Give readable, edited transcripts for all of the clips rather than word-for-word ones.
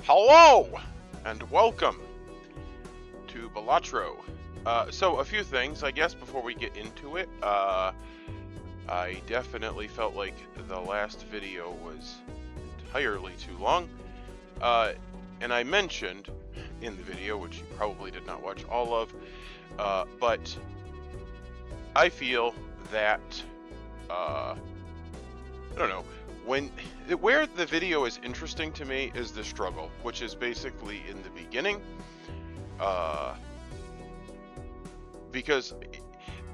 Hello, and welcome to Balatro. So a few things, I guess, before we get into it. I definitely felt like the last video was entirely too long. And I mentioned in the video, which you probably did not watch all of, but I feel that, I don't know, where the video is interesting to me is the struggle, which is basically in the beginning, because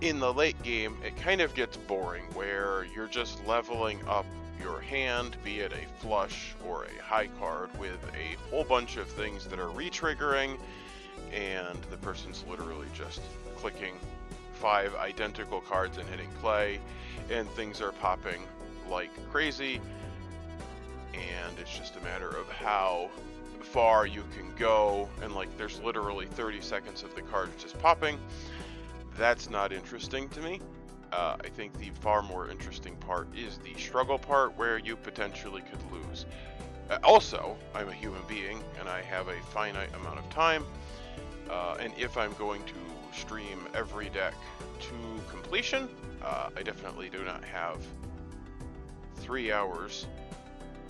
in the late game it kind of gets boring where you're just leveling up your hand, be it a flush or a high card, with a whole bunch of things that are re-triggering, and the person's literally just clicking 5 identical cards and hitting play, and things are popping like crazy, and it's just a matter of how far you can go, and like there's literally 30 seconds of the cards just popping. That's not interesting to me. I think the far more interesting part is the struggle part, where you potentially could lose. Also, I'm a human being and I have a finite amount of time, and if I'm going to stream every deck to completion, I definitely do not have 3 hours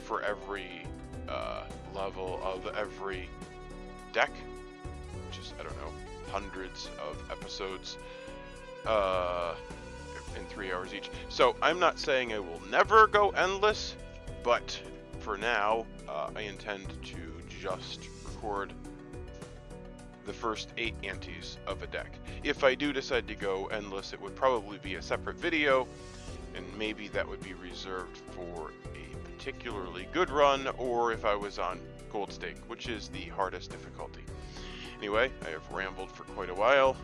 for every level of every deck, which is, I don't know, hundreds of episodes in 3 hours each. So I'm not saying I will never go endless, but for now I intend to just record the first 8 antes of a deck. If I do decide to go endless, it would probably be a separate video, and maybe that would be reserved for a particularly good run, or if I was on Gold Stake, which is the hardest difficulty. Anyway, I have rambled for quite a while.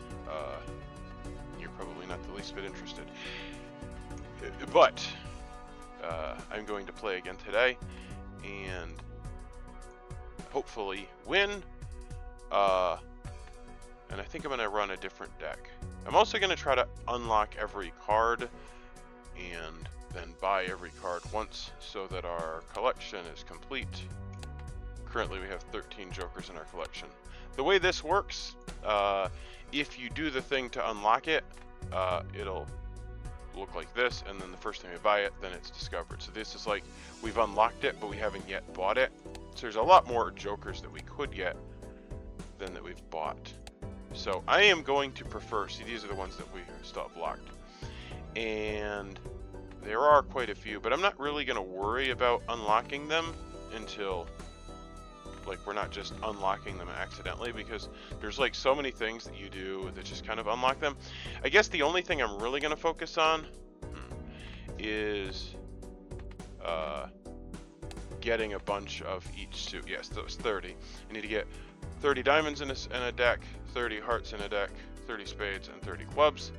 You're probably not the least bit interested. But I'm going to play again today, and hopefully win. And I think I'm going to run a different deck. I'm also going to try to unlock every card and then buy every card once, so that our collection is complete. Currently we have 13 Jokers in our collection. The way this works, if you do the thing to unlock it, it'll look like this, and then the first time you buy it, then it's discovered. So this is like, we've unlocked it, but we haven't yet bought it. So there's a lot more Jokers that we could get than that we've bought. So I am going to prefer, see, these are the ones that we still have locked, and there are quite a few, but I'm not really going to worry about unlocking them until, like, we're not just unlocking them accidentally, because there's like so many things that you do that just kind of unlock them. I guess the only thing I'm really going to focus on is getting a bunch of each suit. Yes, those 30. You need to get 30 diamonds in a deck, 30 hearts in a deck, 30 spades, and 30 clubs.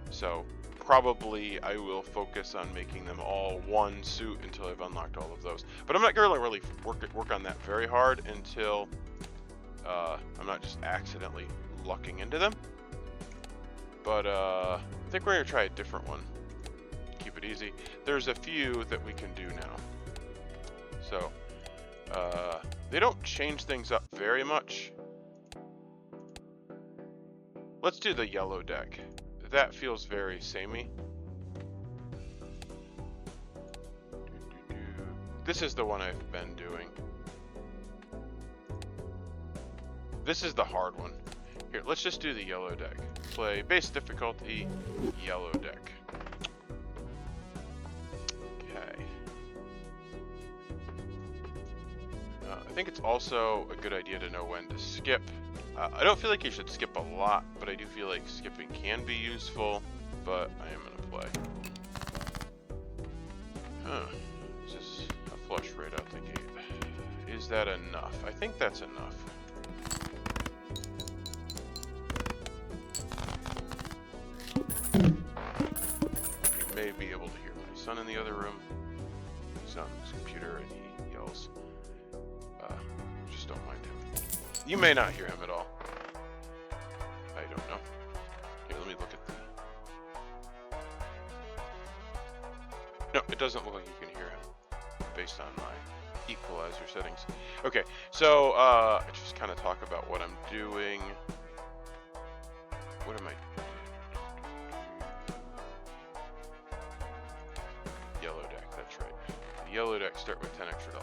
So probably I will focus on making them all one suit until I've unlocked all of those. But I'm not going to really work on that very hard until I'm not just accidentally lucking into them. But I think we're going to try a different one. Keep it easy. There's a few that we can do now. So they don't change things up very much. Let's do the yellow deck. That feels very samey. This is the one I've been doing. This is the hard one. Here, let's just do the yellow deck. Play base difficulty, yellow deck. Okay. I think it's also a good idea to know when to skip. I don't feel like you should skip a lot, but I do feel like skipping can be useful, but I am going to play. This is a flush right out the gate. Is that enough? I think that's enough. You may be able to hear my son in the other room. He's on his computer and he yells. Just don't mind him. You may not hear him at all. I don't know. Here, let me look at the... No, it doesn't look like you can hear him based on my Equalizer settings. Okay, so just kind of talk about what I'm doing. What am I? Yellow deck, that's right. The yellow deck start with $10 extra.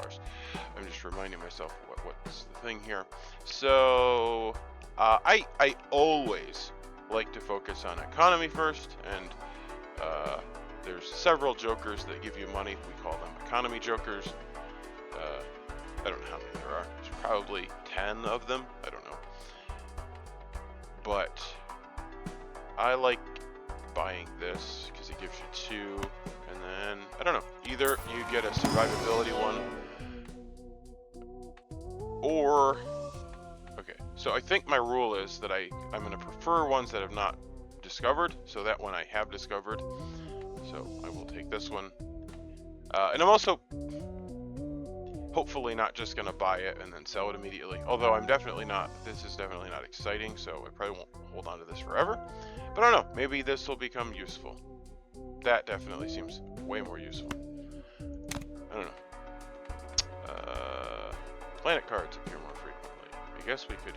I'm just reminding myself what's the thing here. So I always like to focus on economy first, and there's several jokers that give you money. We call them economy jokers. I don't know how many there are. There's probably 10 of them. I don't know. But I like buying this because it gives you 2, and then I don't know. Either you get a survivability one, or okay. So I think my rule is that I'm going to prefer ones that have not discovered, so that one I have discovered. So I will take this one, and I'm also hopefully not just going to buy it and then sell it immediately. Although I'm definitely not. This is definitely not exciting, so I probably won't hold on to this forever. But I don't know, maybe this will become useful. That definitely seems way more useful. I don't know. Planet cards appear more frequently. I guess we could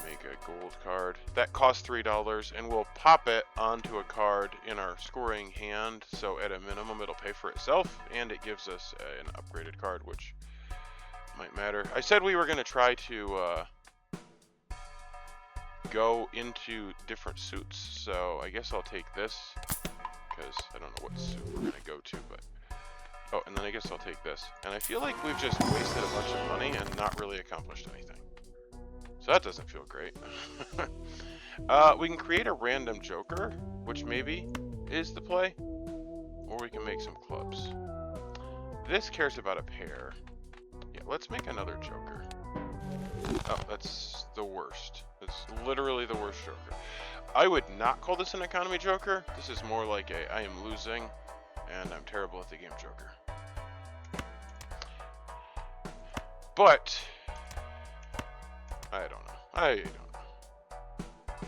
make a gold card. That costs $3, and we'll pop it onto a card in our scoring hand, so at a minimum it'll pay for itself, and it gives us an upgraded card, which might matter. I said we were going to try to go into different suits, so I guess I'll take this, because I don't know what suit we're going to go to, but... Oh, and then I guess I'll take this. And I feel like we've just wasted a bunch of money and not really accomplished anything. So that doesn't feel great. We can create a random joker, which maybe is the play, or we can make some clubs. This cares about a pair. Yeah, let's make another joker. Oh, that's the worst. It's literally the worst joker. I would not call this an economy joker. This is more like a I am losing and I'm terrible at the game joker. But I don't know.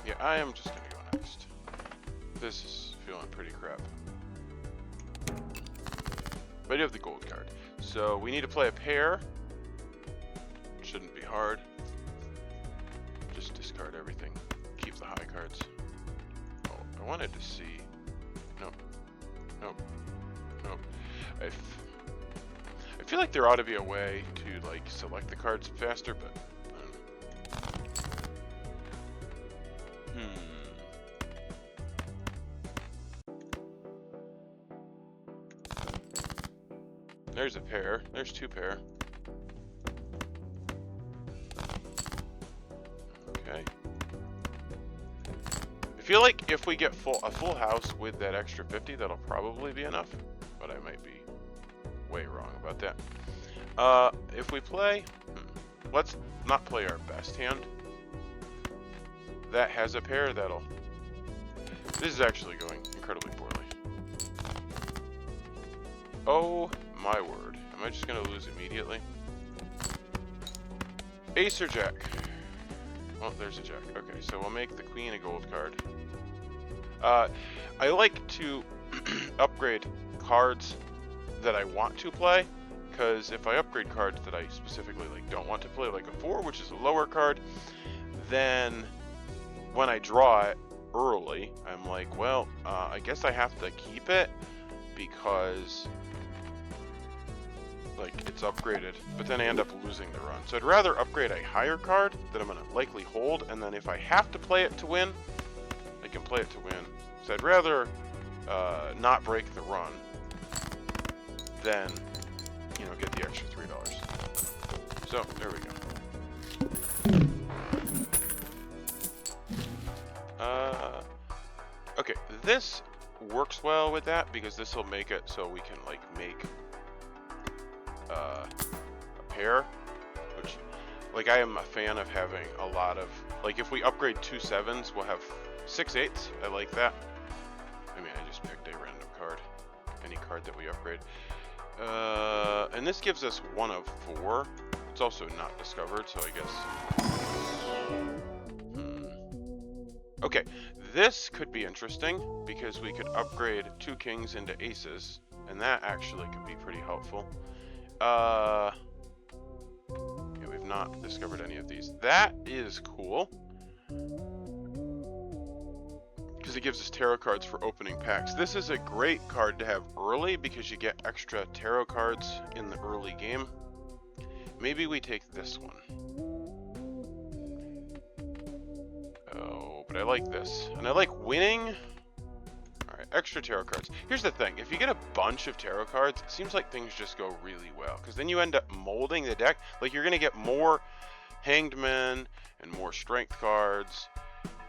Yeah, I am just gonna go next. This is feeling pretty crap. But I do have the gold card. So we need to play a pair. Shouldn't be hard. Just discard everything. Keep the high cards. Oh, I wanted to see. Nope. I feel like there ought to be a way to like select the cards faster, but I don't know. There's a pair. There's 2 pair. Okay. I feel like if we get a full house with that extra 50, that'll probably be enough, but I might be way wrong about that. If we play, let's not play our best hand. That has a pair that'll... This is actually going incredibly poorly. Oh my word. Am I just going to lose immediately? Ace or jack? Well, there's a jack. Okay, so we'll make the queen a gold card. I like to upgrade cards that I want to play, because if I upgrade cards that I specifically like don't want to play, like a 4, which is a lower card, then when I draw it early, I'm like, well, I guess I have to keep it because like it's upgraded, but then I end up losing the run. So I'd rather upgrade a higher card that I'm going to likely hold, and then if I have to play it to win, I can play it to win. So I'd rather not break the run than, you know, get the extra $3. So there we go. Okay, this works well with that because this will make it so we can like make a pair, which like I am a fan of having a lot of, like if we upgrade 2 7s, we'll have 6 8s. I like that. I mean, I just picked a random card, any card that we upgrade. And this gives us 1 of 4. It's also not discovered, so I guess. Okay, this could be interesting because we could upgrade 2 kings into aces, and that actually could be pretty helpful. Yeah, we've not discovered any of these. That is cool, because it gives us tarot cards for opening packs. This is a great card to have early because you get extra tarot cards in the early game. Maybe we take this one. Oh, but I like this. And I like winning. Alright, extra tarot cards. Here's the thing. If you get a bunch of tarot cards, it seems like things just go really well. Because then you end up molding the deck. Like, you're going to get more Hanged Men and more strength cards.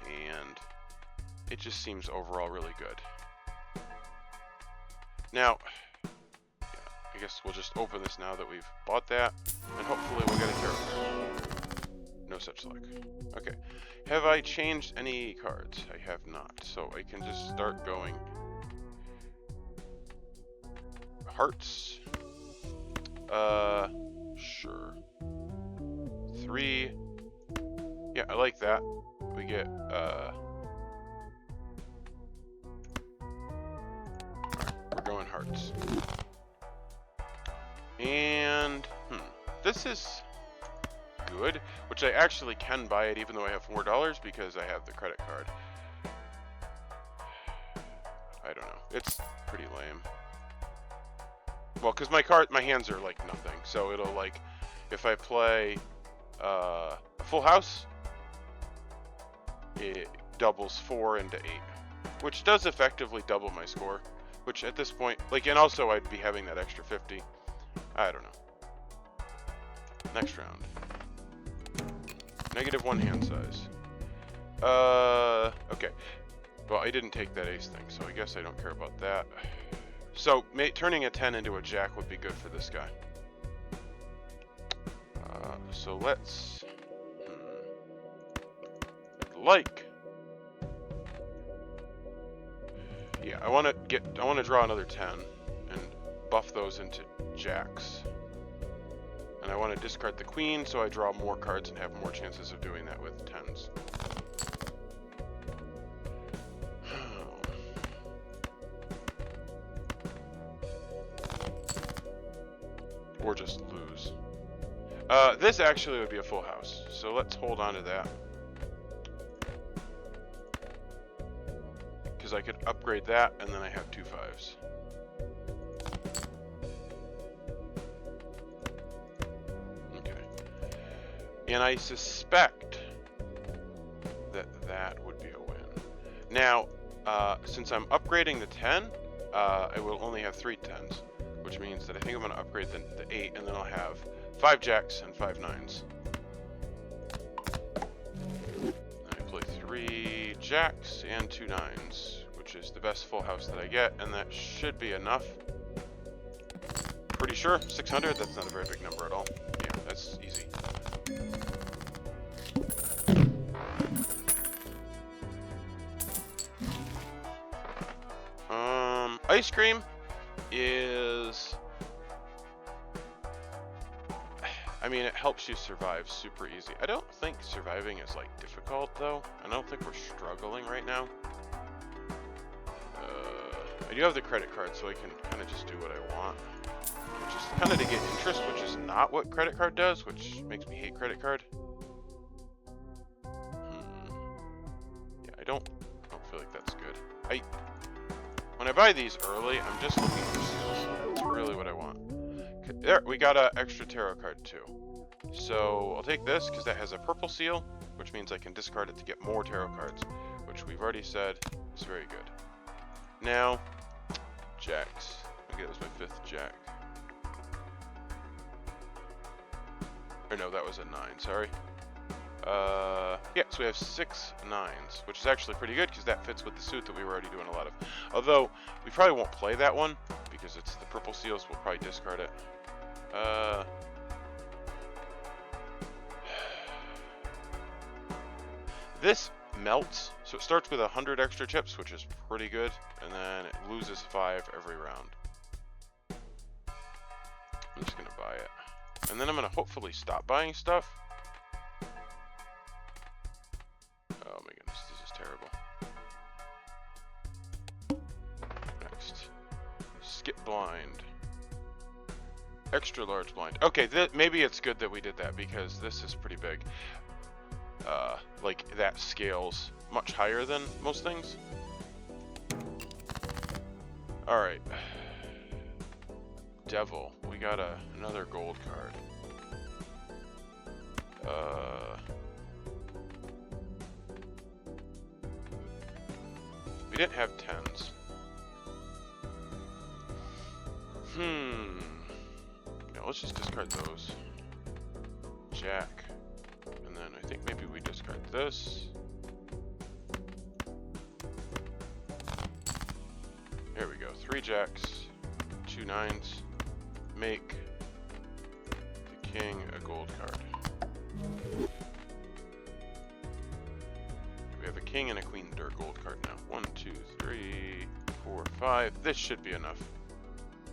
And it just seems overall really good. Now, yeah, I guess we'll just open this now that we've bought that. And hopefully we'll get a tarot card. No such luck. Okay. Have I changed any cards? I have not. So I can just start going. Hearts. Sure. 3. Yeah, I like that. We get, alright, we're going hearts. And, this is good, which I actually can buy it even though I have $4 because I have the credit card. I don't know. It's pretty lame. Well, because my hands are like nothing, so it'll like, if I play a full house, it doubles 4 into 8, which does effectively double my score, which at this point, like, and also I'd be having that extra 50. I don't know. Next round. -1 hand size. Okay. Well, I didn't take that ace thing, so I guess I don't care about that. So, turning a 10 into a jack would be good for this guy. So let's... like... Yeah, I want to draw another 10 and buff those into jacks. And I want to discard the queen so I draw more cards and have more chances of doing that with 10s. Or just lose. This actually would be a full house, so let's hold on to that. Because I could upgrade that, and then I have 2 5s. And I suspect that that would be a win. Now, since I'm upgrading the 10, I will only have 3 10s, which means that I think I'm going to upgrade the 8, and then I'll have 5 jacks and 5 9s. I play 3 jacks and 2 9s, which is the best full house that I get, and that should be enough. Pretty sure, 600, that's not a very big number at all. Yeah, that's easy. Ice cream is... I mean, it helps you survive super easy. I don't think surviving is, like, difficult, though. I don't think we're struggling right now. I do have the credit card, so I can kind of just do what I want. Which is kind of to get interest, which is not what credit card does, which makes me hate credit card. Yeah, I don't feel like that's good. When I buy these early, I'm just looking for seals. That's really what I want. There, we got an extra tarot card too. So I'll take this because that has a purple seal, which means I can discard it to get more tarot cards, which we've already said is very good. Now, jacks. Okay, that was my 5th jack. Or no, that was a 9, sorry. Yeah, so we have 6 9s, which is actually pretty good because that fits with the suit that we were already doing a lot of. Although, we probably won't play that one because it's the purple seals, we'll probably discard it. This melts, so it starts with 100 extra chips, which is pretty good, and then it loses 5 every round. I'm just gonna buy it. And then I'm gonna hopefully stop buying stuff. Oh my goodness, this is terrible. Next. Skip blind. Extra large blind. Okay, maybe it's good that we did that because this is pretty big. Like that scales much higher than most things. All right. Devil. We got another gold card. We didn't have 10s. Yeah, let's just discard those. Jack. And then I think maybe we discard this. There we go. 3 jacks, 2 9s. Make the king a gold card. We have a king and a queen that are gold card now. 1, 2, 3, 4, 5. This should be enough.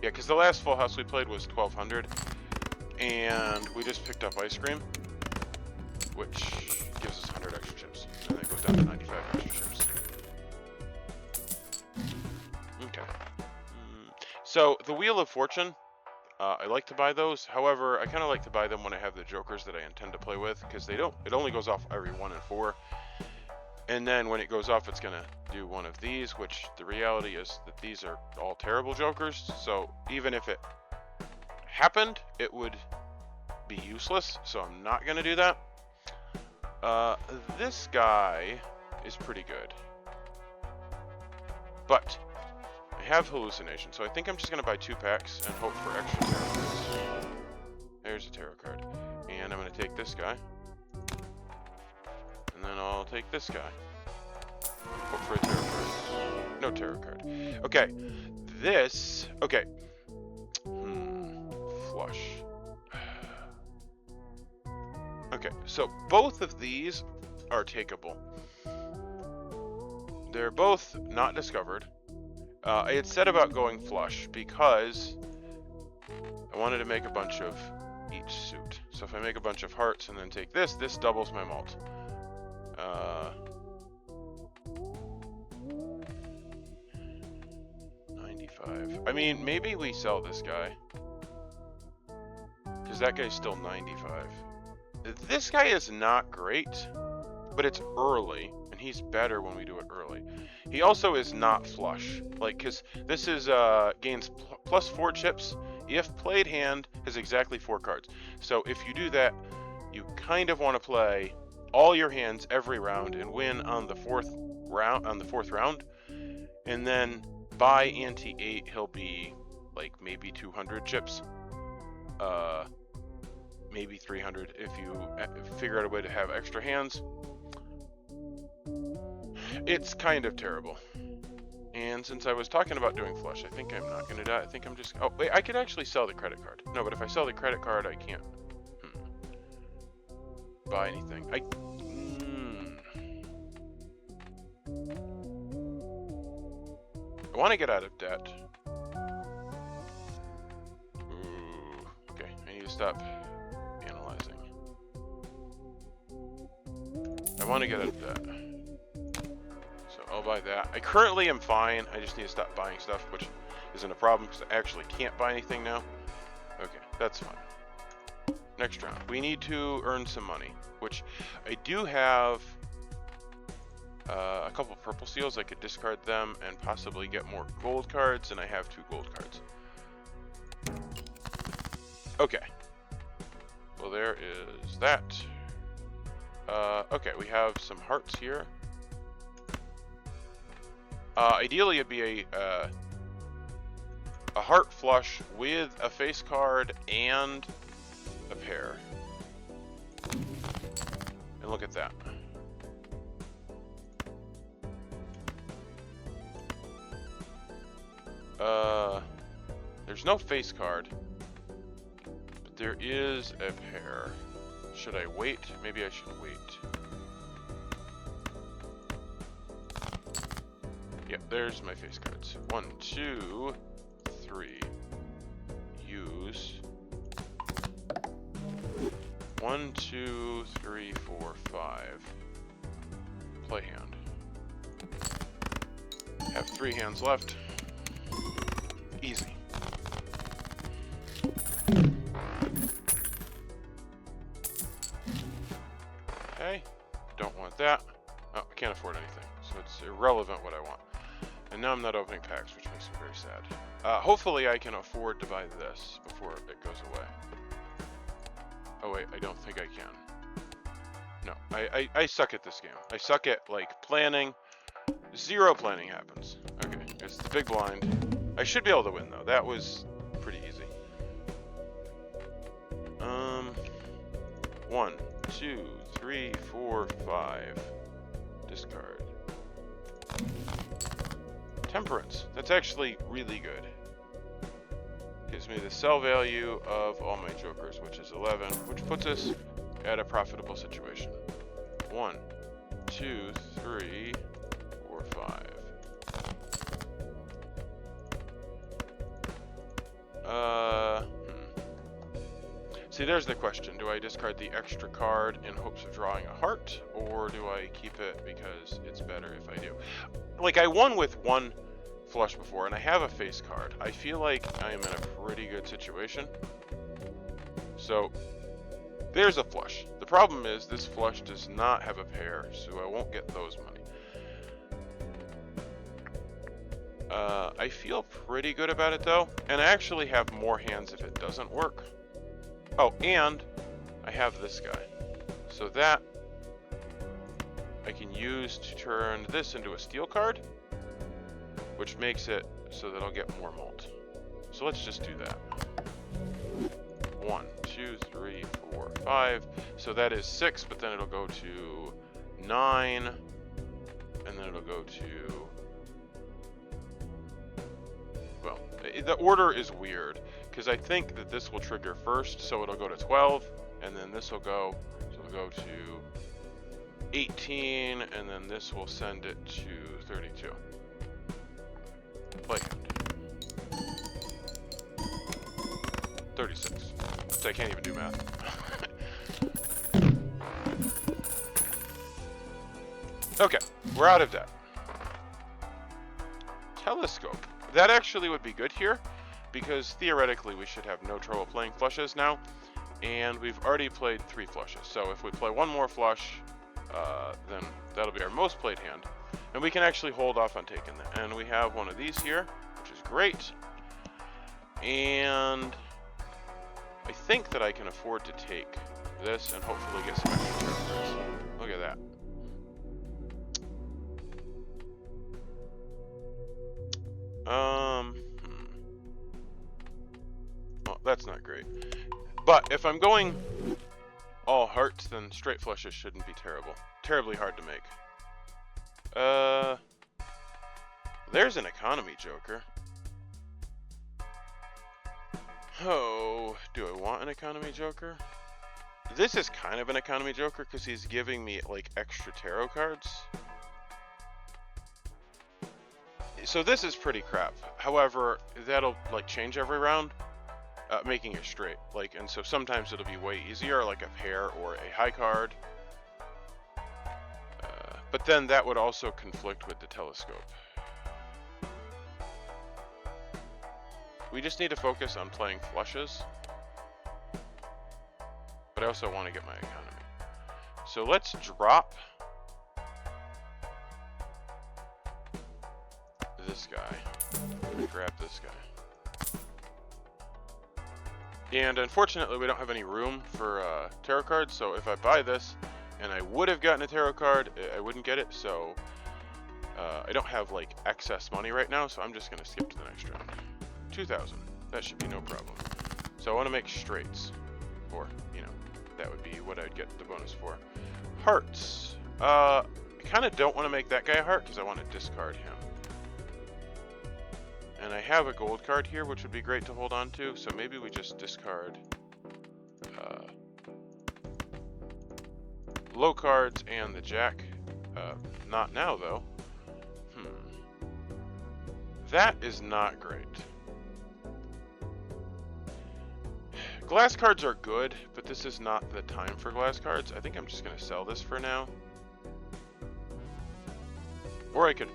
Yeah, because the last full house we played was 1200, and we just picked up ice cream, which gives us 100 extra chips, and that goes down to 95 extra chips. Okay. So the Wheel of Fortune, I like to buy those. However, I kind of like to buy them when I have the jokers that I intend to play with, because they don't. It only goes off every 1 and 4. And then when it goes off, it's going to do one of these, which the reality is that these are all terrible jokers. So even if it happened, it would be useless. So I'm not going to do that. This guy is pretty good. But I have hallucination. So I think I'm just going to buy 2 packs and hope for extra tarot cards. There's a tarot card. And I'm going to take this guy. And then I'll take this guy. Hope for a tarot card. No tarot card. Okay. This. Okay. Flush. Okay. So both of these are takeable. They're both not discovered. I had said about going flush because I wanted to make a bunch of each suit. So if I make a bunch of hearts and then take this, this doubles my malt. 95. I mean, maybe we sell this guy. Because that guy's still 95. This guy is not great, but it's early, and he's better when we do it early. He also is not flush. Like, because this is, gains plus 4 chips. If played hand, has exactly 4 cards. So if you do that, you kind of want to play all your hands every round and win on the fourth round, and then by ante 8 he'll be like maybe 200 chips, maybe 300 if you figure out a way to have extra hands. It's kind of terrible. And since I was talking about doing flush, I think I'm not going to die. I think I'm just... Oh, wait, I could actually sell the credit card. No, but if I sell the credit card, I can't buy anything. I want to get out of debt. Ooh, okay, I need to stop analyzing. I want to get out of debt. So I'll buy that. I currently am fine. I just need to stop buying stuff, which isn't a problem because I actually can't buy anything now. Okay, that's fine. Next round. We need to earn some money, which I do have a couple purple seals. I could discard them and possibly get more gold cards, and I have 2 gold cards. Okay. Well, there is that. Okay, we have some hearts here. Ideally, it'd be a heart flush with a face card and a pair. And look at that. There's no face card, but there is a pair. Should I wait? Maybe I should wait. Yep, there's my face cards. 1, 2, 3. Use. 1, 2, 3, 4, 5. Play hand. Have 3 hands left. Easy. irrelevant what I want. And now I'm not opening packs, which makes me very sad. Hopefully I can afford to buy this before it goes away. Oh wait, I don't think I can. No, I suck at this game. I suck at, like, planning. Zero planning happens. Okay, it's the big blind. I should be able to win, though. That was pretty easy. 1, 2, 3, 4, 5. Discard. Temperance. That's actually really good. Gives me the sell value of all my jokers, which is 11, which puts us at a profitable situation. 1, 2, 3, 4, 5. See, there's the question. Do I discard the extra card in hopes of drawing a heart, or do I keep it because it's better if I do? Like, I won with one flush before, and I have a face card. I feel like I am in a pretty good situation. So, there's a flush. The problem is this flush does not have a pair, so I won't get those money. I feel pretty good about it, though, and I actually have more hands if it doesn't work. Oh, and I have this guy. So that I can use to turn this into a steel card, which makes it so that I'll get more mult. So let's just do that. 1, 2, 3, 4, 5. So that is 6, but then it'll go to 9, and then it'll go to... Well, the order is weird, because I think that this will trigger first, so it'll go to 12, and then this will go, so it'll go to 18, and then this will send it to 32. Play hand. 36. So I can't even do math. Okay, we're out of debt. Telescope. That actually would be good here, because theoretically we should have no trouble playing flushes now, and we've already played 3 flushes. So if we play one more flush, then that'll be our most played hand, and we can actually hold off on taking that. And we have one of these here, which is great, and I think that I can afford to take this and hopefully get some extra characters. Look at that. Well, that's not great. But if I'm going all hearts, then straight flushes shouldn't be terribly hard to make. There's an economy joker. Oh, do I want an economy joker? This is kind of an economy joker because he's giving me like extra tarot cards. So this is pretty crap. However, that'll like change every round, making it straight. Like, and so sometimes it'll be way easier, like a pair or a high card. But then that would also conflict with the telescope. We just need to focus on playing flushes. But I also want to get my economy. So let's drop this guy. Grab this guy. And unfortunately we don't have any room for tarot cards, so if I buy this and I would have gotten a tarot card, I wouldn't get it, so I don't have like excess money right now, so I'm just going to skip to the next round. 2,000. That should be no problem. So I want to make straights, or, you know, that would be what I'd get the bonus for. Hearts. I kind of don't want to make that guy a heart because I want to discard him. And I have a gold card here, which would be great to hold on to, so maybe we just discard low cards and the jack. Not now, though. That is not great. Glass cards are good, but this is not the time for glass cards. I think I'm just going to sell this for now. Or I could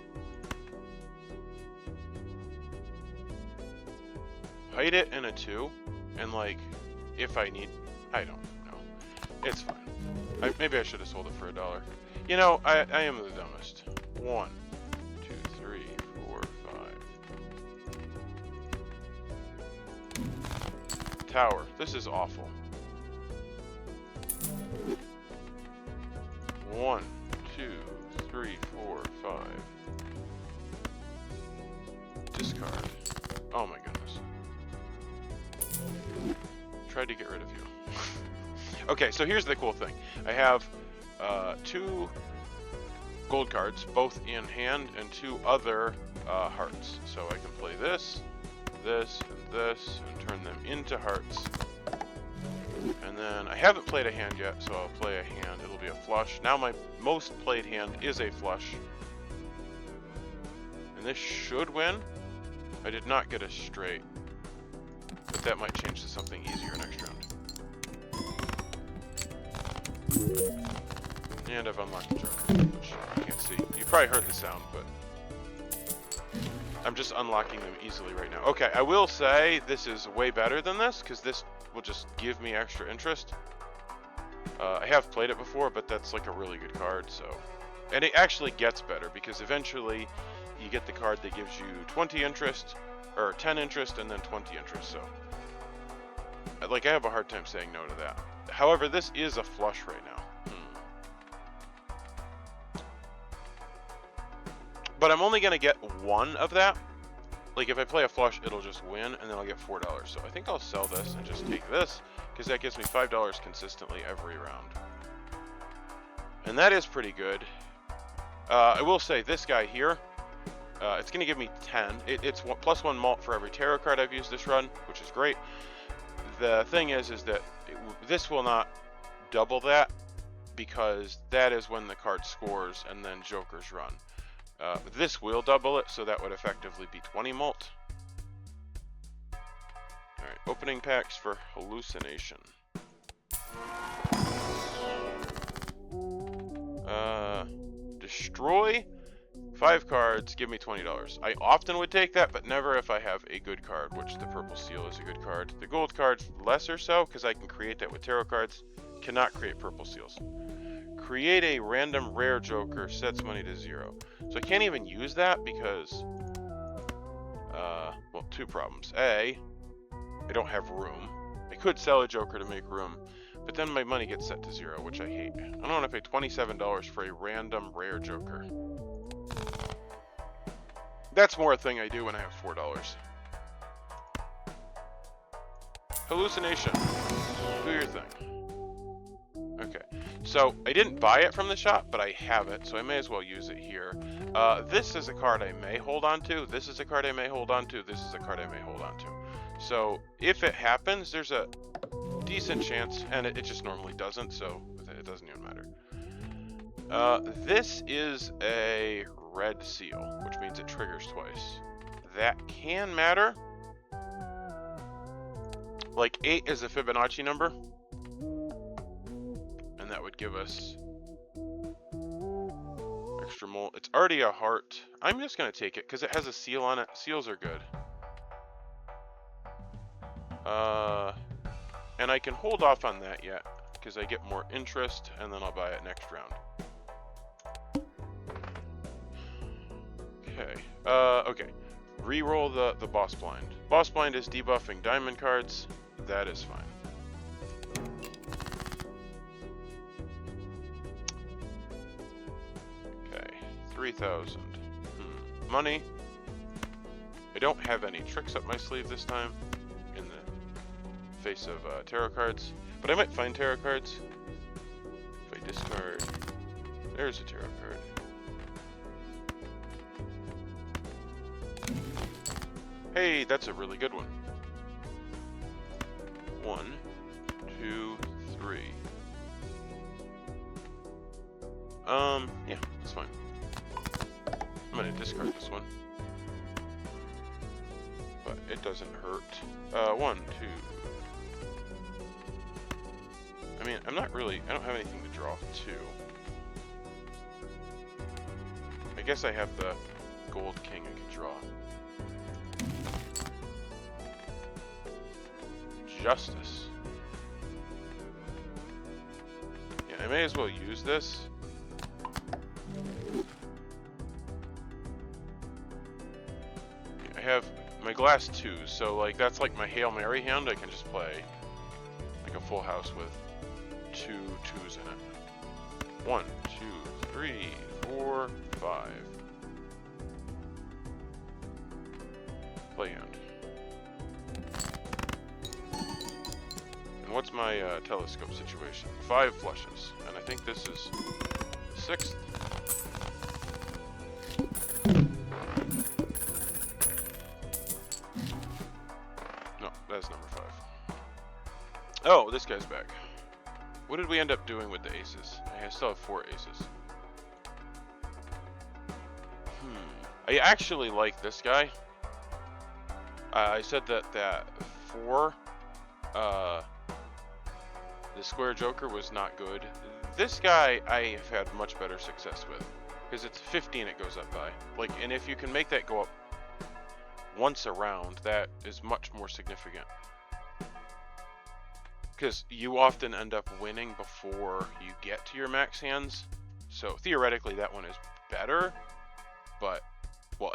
hide it in a 2, and like, if I need, I don't know. It's fine. Maybe I should have sold it for $1. You know, I am the dumbest. 1, tower. This is awful. 1, 2, 3, 4, 5. Discard. Oh my goodness. Tried to get rid of you. Okay, so here's the cool thing. I have 2 gold cards, both in hand, and 2 other hearts. So I can play this, this, and this, and turn them into hearts. And then I haven't played a hand yet, so I'll play a hand. It'll be a flush. Now my most played hand is a flush. And this should win. I did not get a straight, but that might change to something easier next round. And I've unlocked the Joker, which you can't see. You probably heard the sound, but I'm just unlocking them easily right now. Okay, I will say this is way better than this, because this will just give me extra interest. I have played it before, but that's like a really good card, so... And it actually gets better, because eventually you get the card that gives you 20 interest, or 10 interest, and then 20 interest, so... Like, I have a hard time saying no to that. However, this is a flush right now. But I'm only going to get 1 of that. Like, if I play a flush, it'll just win, and then I'll get $4. So I think I'll sell this and just take this, because that gives me $5 consistently every round. And that is pretty good. I will say, this guy here, it's going to give me 10. It's plus 1 malt for every tarot card I've used this run, which is great. The thing is that this will not double that, because that is when the card scores and then Jokers run. This will double it, so that would effectively be 20 malt. Alright, opening packs for hallucination. Destroy 5 cards, give me $20. I often would take that, but never if I have a good card, which the purple seal is a good card. The gold card's lesser so, because I can create that with tarot cards. Cannot create purple seals. Create a random rare Joker, sets money to 0. So I can't even use that because, well, 2 problems. A, I don't have room. I could sell a Joker to make room, but then my money gets set to 0, which I hate. I don't want to pay $27 for a random rare Joker. That's more a thing I do when I have $4. Hallucination. Do your thing. Okay, so I didn't buy it from the shop, but I have it, so I may as well use it here. This is a card I may hold on to. This is a card I may hold on to. This is a card I may hold on to. So if it happens, there's a decent chance, and it just normally doesn't, so it doesn't even matter. This is a red seal, which means it triggers twice. That can matter. Like 8 is a Fibonacci number. And that would give us extra mole. It's already a heart. I'm just going to take it because it has a seal on it. Seals are good. And I can hold off on that yet because I get more interest, and then I'll buy it next round. Okay. Okay. Reroll the boss blind. Boss blind is debuffing diamond cards. That is fine. Okay. 3,000. Money. I don't have any tricks up my sleeve this time in the face of tarot cards, but I might find tarot cards. If I discard, there's a tarot card. Hey, that's a really good one. 1, 2, 3. Yeah, that's fine. I'm gonna discard this one. But it doesn't hurt. 1, 2. I mean, I don't have anything to draw 2. I guess I have the gold king I could draw. Justice. Yeah, I may as well use this. I have my glass twos, so like that's like my Hail Mary hand. I can just play like a full house with 2 twos in it. 1, 2, 3, 4, 5. Play hand. And what's my telescope situation? 5 flushes, and I think this is 6th. No, that's number 5. Oh, this guy's back. What did we end up doing with the aces? I still have 4 aces. I actually like this guy. I said that 4, the square joker was not good. This guy I have had much better success with, because it's 15 it goes up by. Like, and if you can make that go up once a round, that is much more significant. Because you often end up winning before you get to your max hands. So theoretically that one is better, but, well,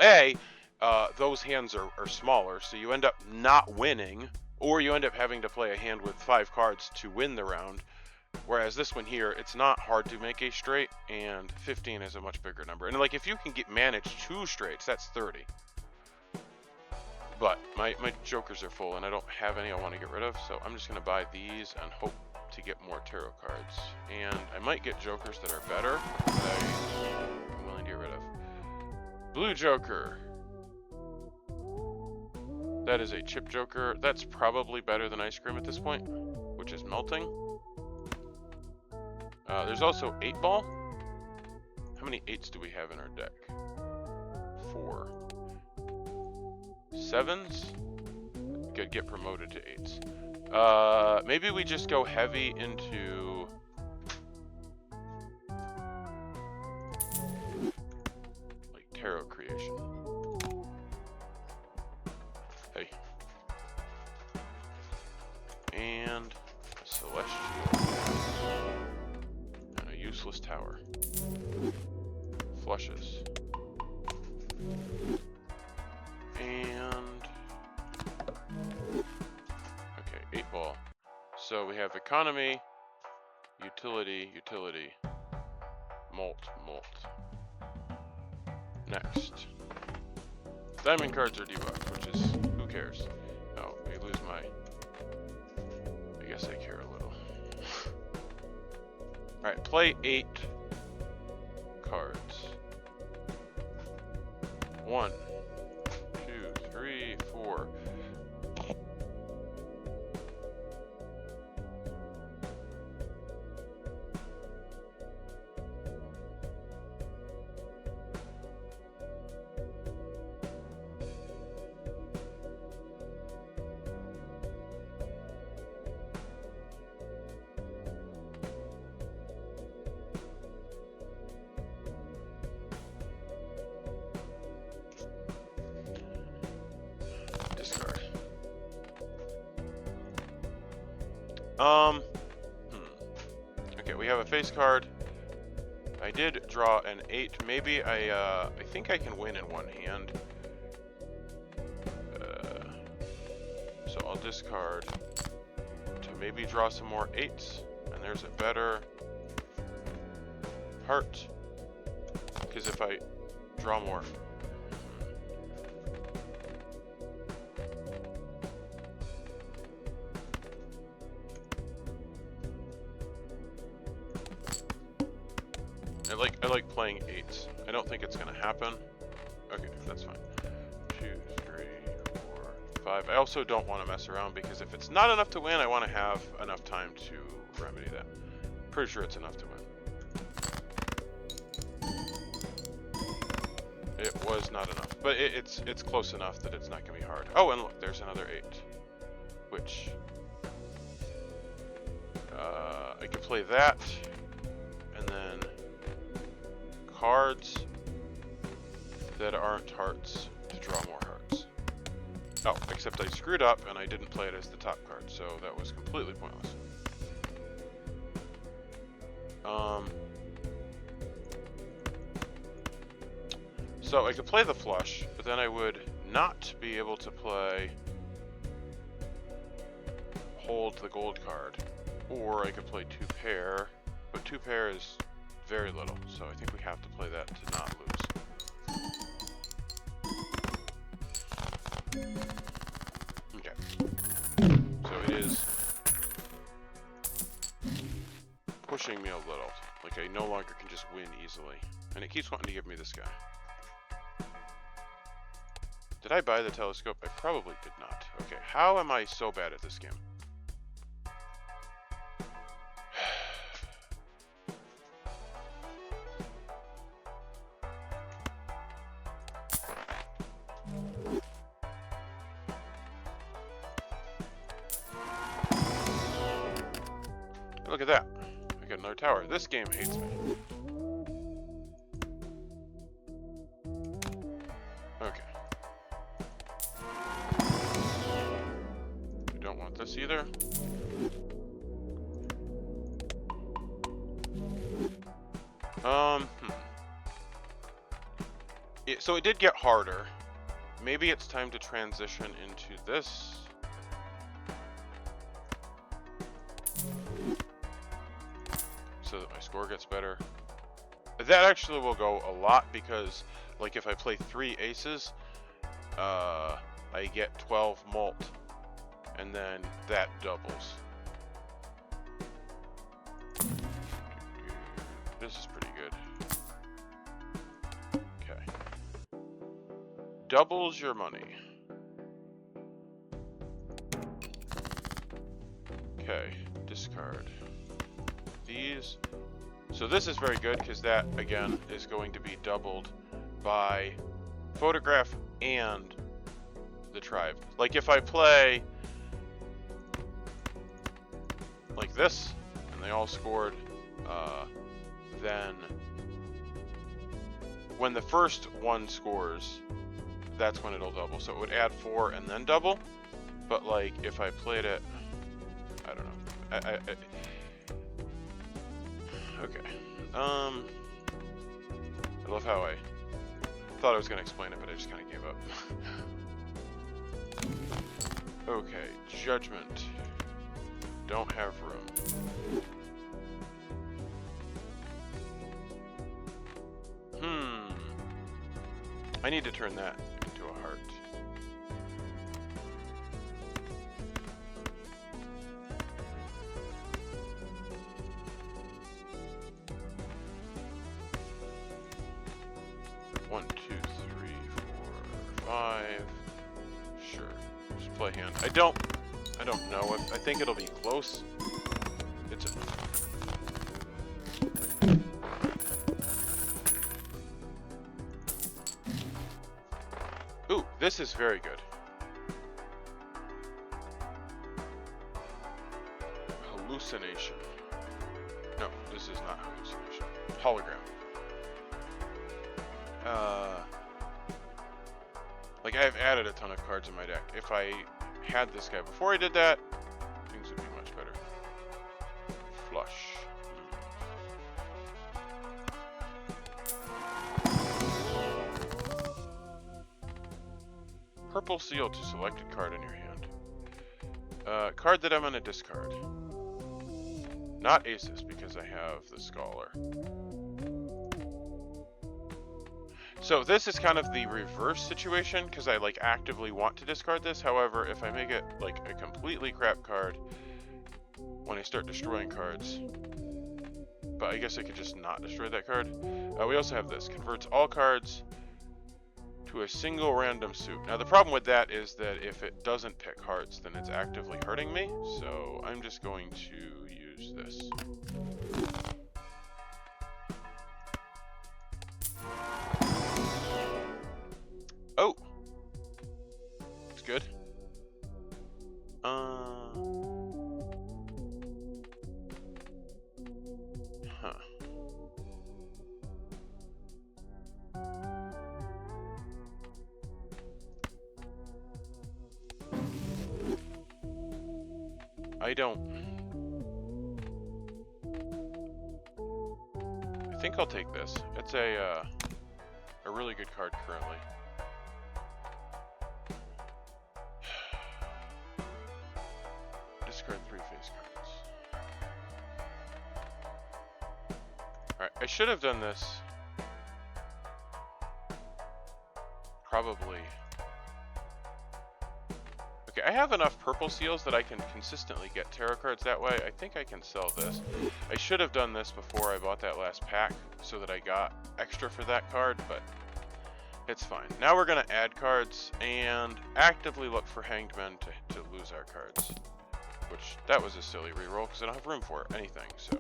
those hands are smaller, so you end up not winning, or you end up having to play a hand with 5 cards to win the round. Whereas this one here, it's not hard to make a straight, and 15 is a much bigger number. And like, if you can manage 2 straights, that's 30. But my jokers are full, and I don't have any I want to get rid of, so I'm just going to buy these and hope to get more tarot cards. And I might get jokers that are better, that I'm willing to get rid of. Blue joker. That is a chip joker. That's probably better than ice cream at this point, which is melting. There's also 8 ball. How many 8s do we have in our deck? 4. 7s? Could get promoted to 8s. Maybe we just go heavy into like tarot creation. Hey. And a celestial. And a useless tower. Flushes. And okay, 8 ball. So we have economy, utility, molt. Next. Diamond cards are debuffed, which is, who cares? Oh, we lose my, I guess I care a little. Alright, play 8 cards. 1, 2, 3, 4. Discard. Okay, we have a face card. I did draw an 8. Maybe I think I can win in one hand. So I'll discard to maybe draw some more 8s. And there's a better heart. Because if I draw more. I like playing 8s. I don't think it's gonna happen. Okay, that's fine. 2, 3, 4, 5. I also don't want to mess around because if it's not enough to win, I want to have enough time to remedy that. Pretty sure it's enough to win. It was not enough, but it's close enough that it's not gonna be hard. Oh, and look, there's another 8, which I could play that, and then cards that aren't hearts to draw more hearts. Oh, except I screwed up and I didn't play it as the top card, so that was completely pointless. So I could play the flush, but then I would not be able to play hold the gold card, or I could play 2 pair, but 2 pair is very little, so I think we have to play that to not lose. Okay. So it is pushing me a little. Like I no longer can just win easily. And it keeps wanting to give me this guy. Did I buy the telescope? I probably did not. Okay, how am I so bad at this game? Look at that. I got another tower. This game hates me. Okay. I don't want this either. So it did get harder. Maybe it's time to transition into this. So that my score gets better. That actually will go a lot because, like, if I play 3 aces, I get 12 mult, and then that doubles. This is pretty good. Okay. Doubles your money. Okay, discard these. So this is very good because that, again, is going to be doubled by photograph and the tribe. Like if I play like this, and they all scored, then when the first one scores, that's when it'll double. So it would add 4 and then double. But like if I played it, I don't know. Okay. I love how I thought I was gonna explain it, but I just kind of gave up. Okay, judgment. Don't have room. I need to turn that into a heart. One, 2, 3, 4, 5. Sure. Just play hand. I don't know. I think it'll be close. It's a... Ooh, this is very good. Hallucination. No, this is not hallucination. Hologram. Like I've added a ton of cards in my deck. If I had this guy before I did that, things would be much better. Flush. Purple seal to selected card in your hand. Card that I'm gonna discard. Not aces because I have the scholar. So this is kind of the reverse situation because I like actively want to discard this. However, if I make it like a completely crap card when I start destroying cards, but I guess I could just not destroy that card. We also have this, converts all cards to a single random suit. Now the problem with that is that if it doesn't pick hearts, then it's actively hurting me. So I'm just going to use this. Oh, it's good. Huh. I think I'll take this. It's a really good card currently. I should have done this. Probably. Okay, I have enough purple seals that I can consistently get tarot cards that way. I think I can sell this. I should have done this before I bought that last pack so that I got extra for that card, but it's fine. Now we're going to add cards and actively look for Hanged Men to lose our cards. Which, that was a silly reroll because I don't have room for anything, so.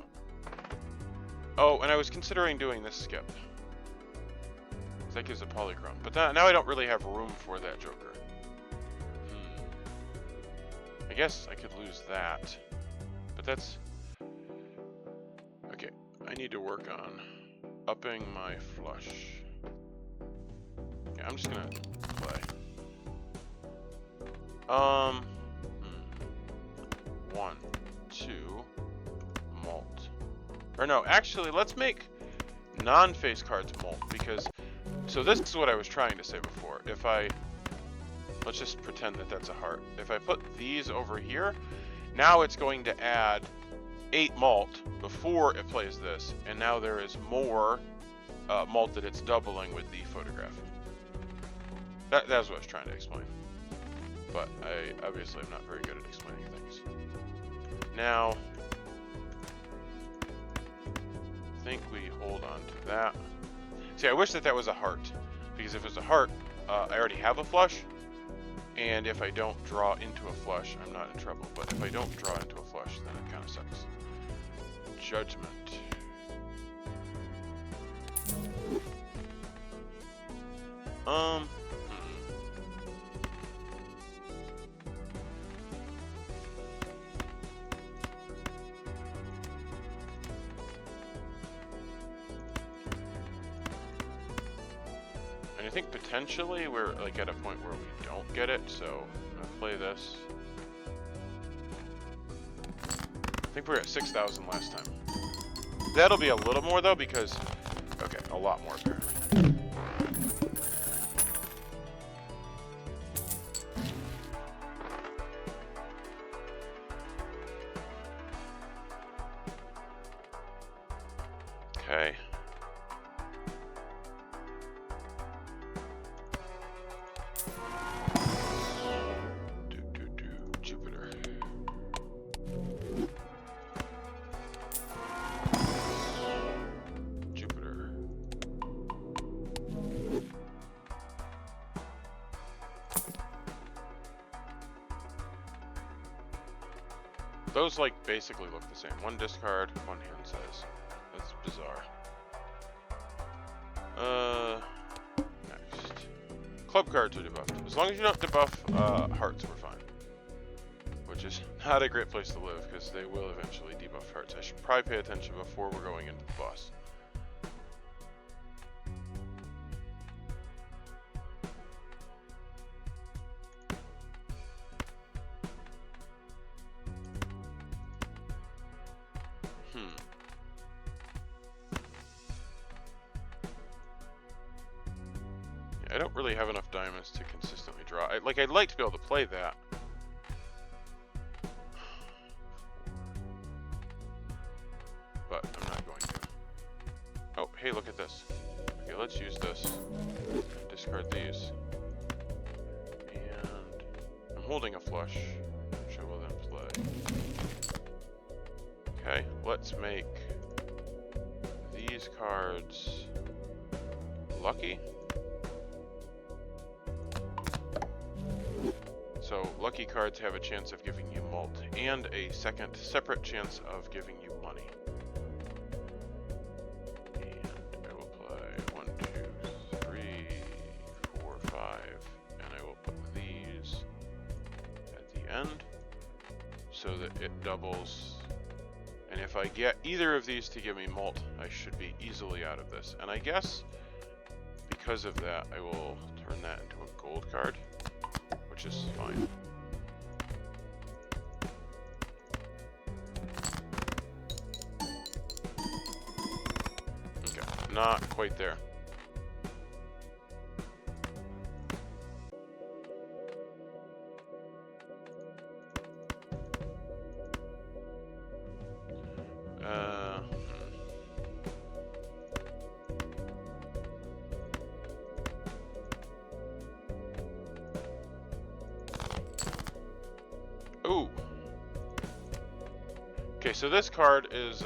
Oh, and I was considering doing this skip. That gives a polychrome. But now I don't really have room for that Joker. I guess I could lose that. But that's... Okay, I need to work on upping my flush. Okay, I'm just gonna play. 1, 2, malt. Or no, actually, let's make non-face cards malt, because... So this is what I was trying to say before. If I... Let's just pretend that that's a heart. If I put these over here, now it's going to add 8 malt before it plays this, and now there is more malt that it's doubling with the photograph. That's what I was trying to explain. But I obviously am not very good at explaining things. Now, I think we hold on to that. See, I wish that was a heart, because if it's a heart, I already have a flush, and if I don't draw into a flush, I'm not in trouble. But if I don't draw into a flush, then it kind of sucks. Judgment. And I think potentially we're like at a point where we don't get it, so I'm gonna play this. I think we're at 6,000 last time. That'll be a little more though, because okay, a lot more apparently. Okay. Jupiter. Jupiter. Those like basically look the same. One discard, one hand size. That's bizarre. Next. Club cards are debuffed. As long as you don't debuff hearts, we're fine. Which is not a great place to live, because they will eventually debuff hearts. I should probably pay attention before we're going into the boss. I don't really have enough diamonds to consistently draw. I'd like to be able to play that. But I'm not going to. Oh, hey, look at this. Okay, let's use this. Discard these. And I'm holding a flush, which I will then play. Okay, let's make these cards lucky. So lucky cards have a chance of giving you malt and a second separate chance of giving you money. And I will play 1, 2, 3, 4, 5, and I will put these at the end so that it doubles. And if I get either of these to give me malt, I should be easily out of this. And I guess because of that, I will turn that into a gold card, which is fine. Okay, not quite there. Okay, so this card is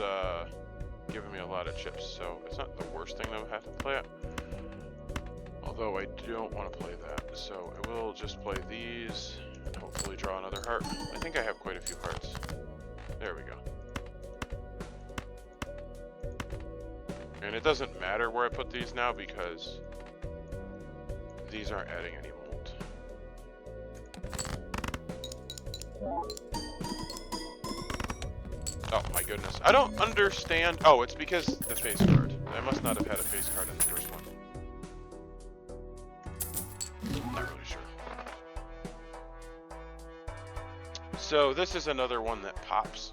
giving me a lot of chips, so it's not the worst thing that I have to play it. Although I don't want to play that, so I will just play these and hopefully draw another heart. I think I have quite a few hearts. There we go. And it doesn't matter where I put these now because these aren't adding any mold. Oh my goodness. I don't understand. Oh, it's because the face card. I must not have had a face card in the first one. Not really sure. So this is another one that pops.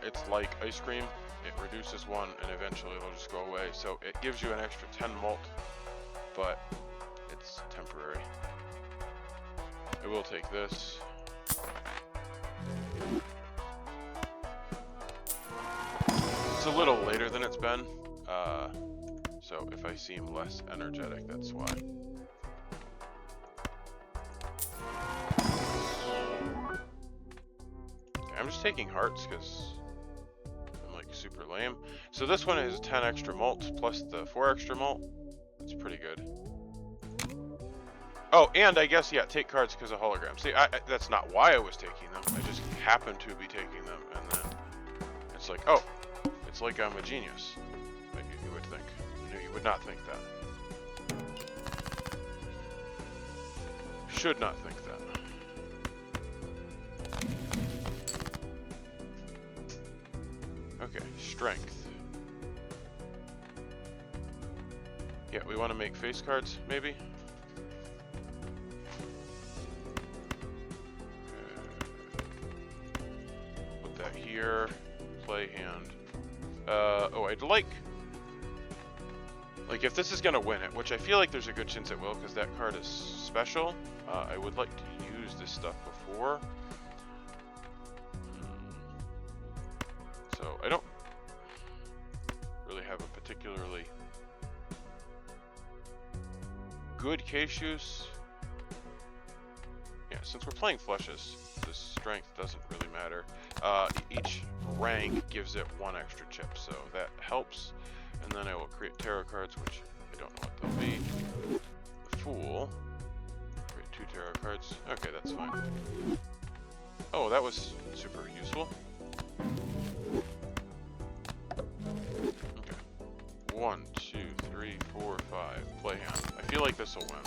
It's like ice cream. It reduces one and eventually it'll just go away. So it gives you an extra 10 mult, but it's temporary. I will take this. It's a little later than it's been, so if I seem less energetic, that's why. Okay, I'm just taking hearts because I'm like super lame. So this one is 10 extra mult plus the 4 extra mult. That's pretty good. Oh, and I guess, yeah, take cards because of holograms. See, that's not why I was taking them. I just happened to be taking them, and then it's like, oh, it's like I'm a genius. Like you would think. No, you would not think that. Should not think that. Okay, strength. Yeah, we want to make face cards, maybe? Put that here. Play hand. Oh, I'd like if this is gonna win it, which I feel like there's a good chance it will, because that card is special. I would like to use this stuff before. So I don't really have a particularly good case use. Yeah, since we're playing flushes, the strength doesn't really matter. Each rank gives it 1 extra chip, so that helps. And then I will create tarot cards, which I don't know what they'll be. The Fool. Create 2 tarot cards. Okay, that's fine. Oh, that was super useful. Okay. 1, 2, 3, 4, 5. Play hand. I feel like this will win.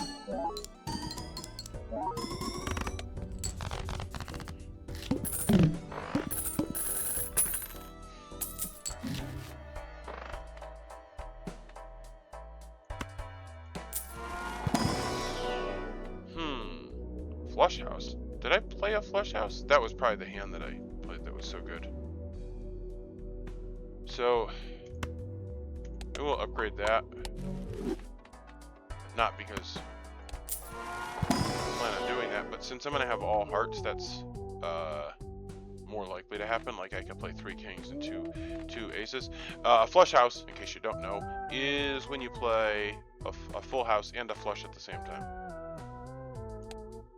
Flush house. Did I play a flush house? That was probably the hand that I played that was so good. So I will upgrade that. Not because I plan on doing that, but since I'm gonna have all hearts, that's more likely to happen. Like I can play 3 kings and two aces. A flush house, in case you don't know, is when you play a full house and a flush at the same time.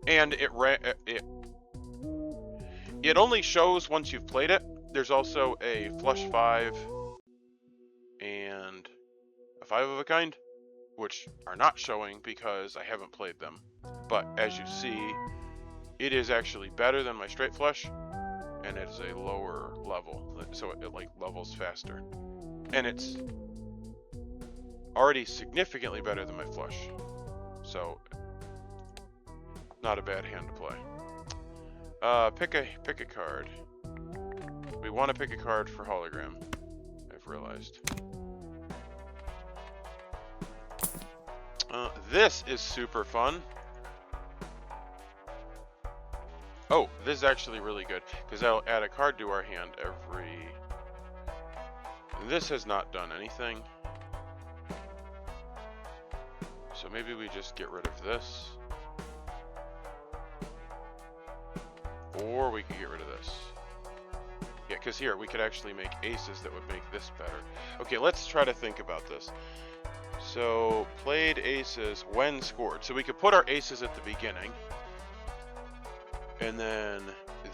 And it only shows once you've played it. There's also a flush 5 and a 5 of a kind, which are not showing because I haven't played them. But as you see, it is actually better than my straight flush, and it is a lower level, so it like levels faster. And it's already significantly better than my flush, so not a bad hand to play. Pick a card. We want to pick a card for hologram, I've realized. This is super fun. Oh, this is actually really good, because I'll add a card to our hand every... This has not done anything. So maybe we just get rid of this. Or we could get rid of this. Yeah, because here, we could actually make aces that would make this better. Okay, let's try to think about this. So, played aces when scored. So we could put our aces at the beginning. And then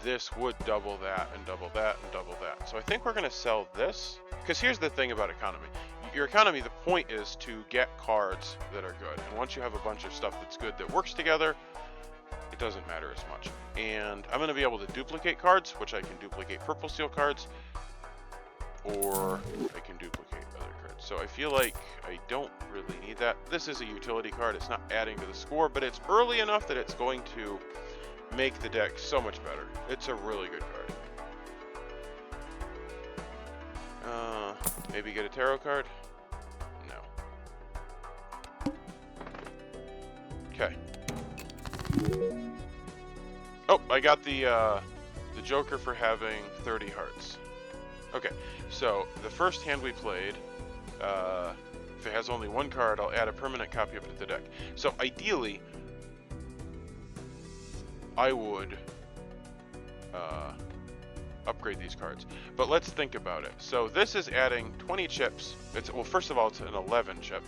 this would double that, and double that, and double that. So I think we're going to sell this, because here's the thing about economy. Your economy, the point is to get cards that are good. And once you have a bunch of stuff that's good that works together, it doesn't matter as much. And I'm going to be able to duplicate cards, which I can duplicate purple seal cards, or I can duplicate other cards. So I feel like I don't really need that. This is a utility card. It's not adding to the score, but it's early enough that it's going to make the deck so much better. It's a really good card. Maybe get a tarot card? No. Okay. Oh, I got the Joker for having 30 hearts. Okay, so the first hand we played, if it has only one card, I'll add a permanent copy of it to the deck. So ideally, I would upgrade these cards. But let's think about it. So this is adding 20 chips. Well, first of all, it's an 11 chip.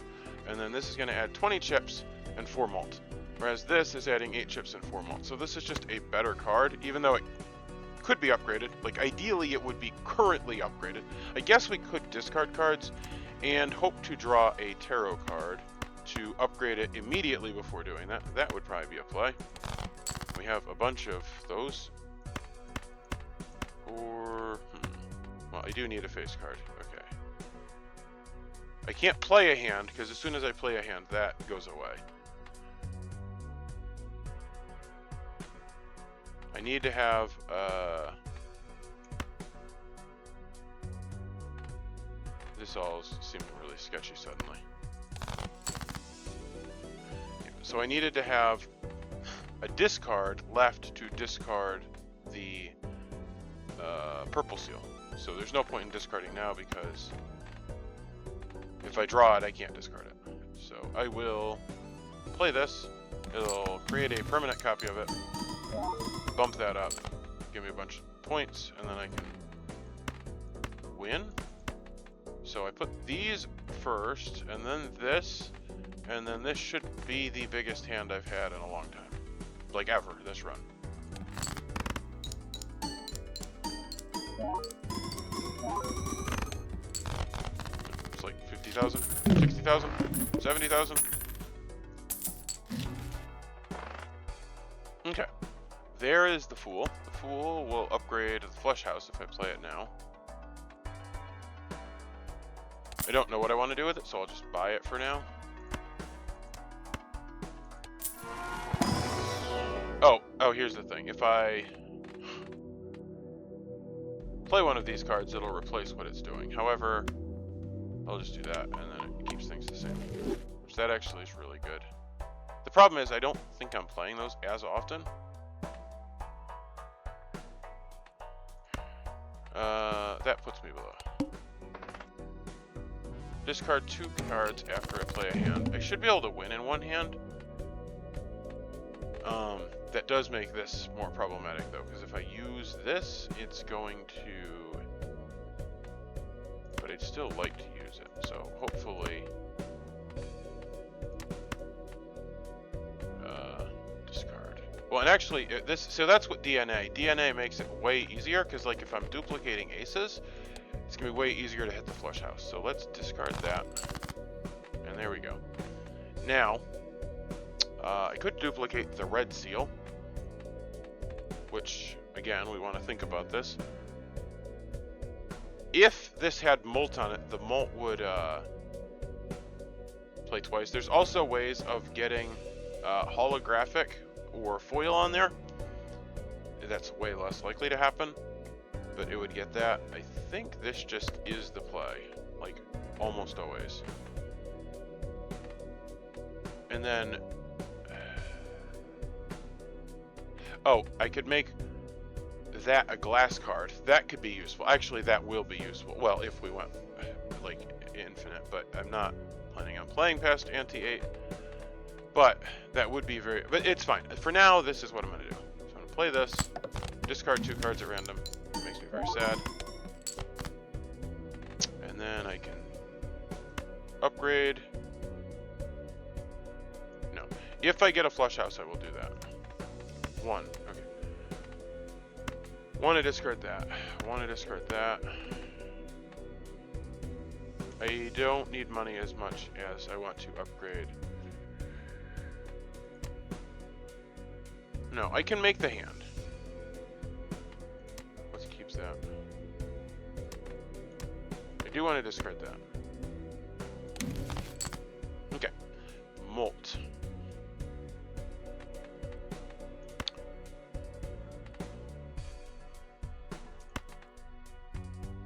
And then this is going to add 20 chips and 4 malt. Whereas this is adding 8 chips and 4 malt. So this is just a better card, even though it could be upgraded. Like, ideally, it would be currently upgraded. I guess we could discard cards and hope to draw a tarot card to upgrade it immediately before doing that. That would probably be a play. We have a bunch of those. Or, well, I do need a face card. Okay. I can't play a hand, because as soon as I play a hand, that goes away. I need to have, this all is seeming really sketchy suddenly. Yeah, so I needed to have a discard left to discard the purple seal. So there's no point in discarding now, because if I draw it, I can't discard it. So I will play this. It'll create a permanent copy of it, bump that up, give me a bunch of points, and then I can win. So I put these first, and then this should be the biggest hand I've had in a long time. Like ever, this run. It's like 50,000, 60,000, 70,000. Okay. There is the Fool. The Fool will upgrade the Flush House if I play it now. I don't know what I want to do with it, so I'll just buy it for now. Oh, here's the thing. If I play one of these cards, it'll replace what it's doing. However, I'll just do that, and then it keeps things the same. Which that actually is really good. The problem is I don't think I'm playing those as often. That puts me below. Discard 2 cards after I play a hand. I should be able to win in one hand. That does make this more problematic though, because if I use this, it's going to... But I'd still like to use it, so hopefully... discard. Well, and actually, so that's what DNA makes it way easier, because like if I'm duplicating aces, it's going to be way easier to hit the flush house. So let's discard that. And there we go. Now, I could duplicate the red seal, which, again, we want to think about this. If this had malt on it, the malt would play twice. There's also ways of getting holographic or foil on there. That's way less likely to happen, but it would get that. I think this just is the play, like almost always. And then, oh, I could make that a glass card. That could be useful. Actually, that will be useful. Well, if we went like infinite, but I'm not planning on playing past ante-8. But that would be very, but it's fine. For now, this is what I'm going to do. So I'm going to play this, discard 2 cards at random. It makes me very sad. And then I can upgrade. No. If I get a flush house, I will do that. 1. Okay. Want to discard that. Want to discard that. I don't need money as much as I want to upgrade. No, I can make the hand. Let's keep that. I do want to discard that. Okay. Molt.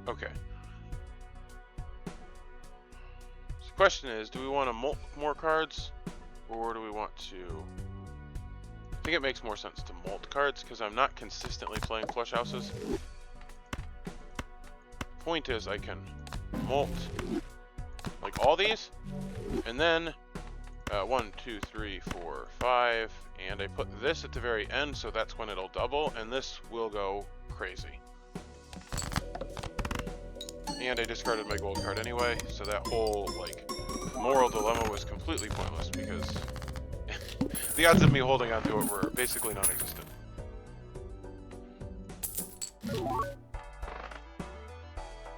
Okay. So the question is, do we want to molt more cards, or do we want to... I think it makes more sense to molt cards, because I'm not consistently playing flush houses. Point is, I can molt, like all these, and then 1, 2, 3, 4, 5, and I put this at the very end, so that's when it'll double, and this will go crazy. And I discarded my gold card anyway, so that whole, like, moral dilemma was completely pointless, because the odds of me holding on to it were basically non-existent.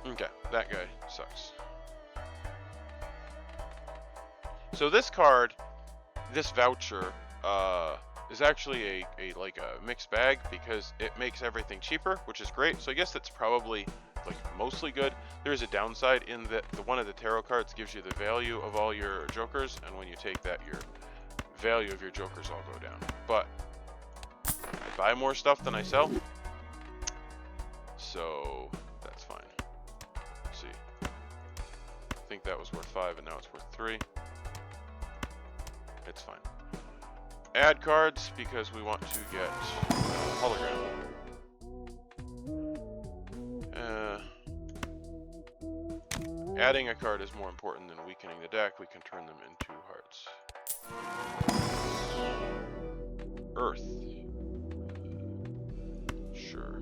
Okay, that guy sucks. So this card, this voucher, is actually a mixed bag, because it makes everything cheaper, which is great. So I guess that's probably like mostly good. There is a downside in that one of the tarot cards gives you the value of all your jokers, and when you take that, your value of your jokers all go down. But I buy more stuff than I sell, so that's fine. Let's see. I think that was worth 5, and now it's worth 3. It's fine. Add cards, because we want to get hologram. Adding a card is more important than weakening the deck. We can turn them into hearts. Earth. Sure.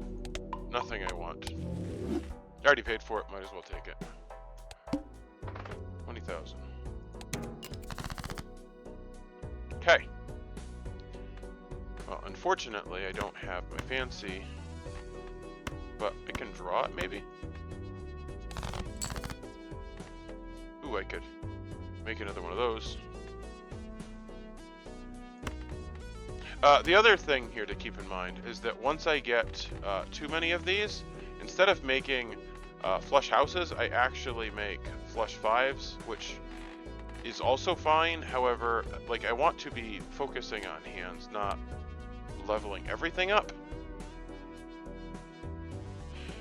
Nothing I want. I already paid for it, might as well take it. 20,000. Okay. Well, unfortunately, I don't have my fancy, but I can draw it, maybe? Ooh, I could make another one of those. The other thing here to keep in mind is that once I get too many of these, instead of making flush houses, I actually make flush 5s, which is also fine. However, like, I want to be focusing on hands, not leveling everything up.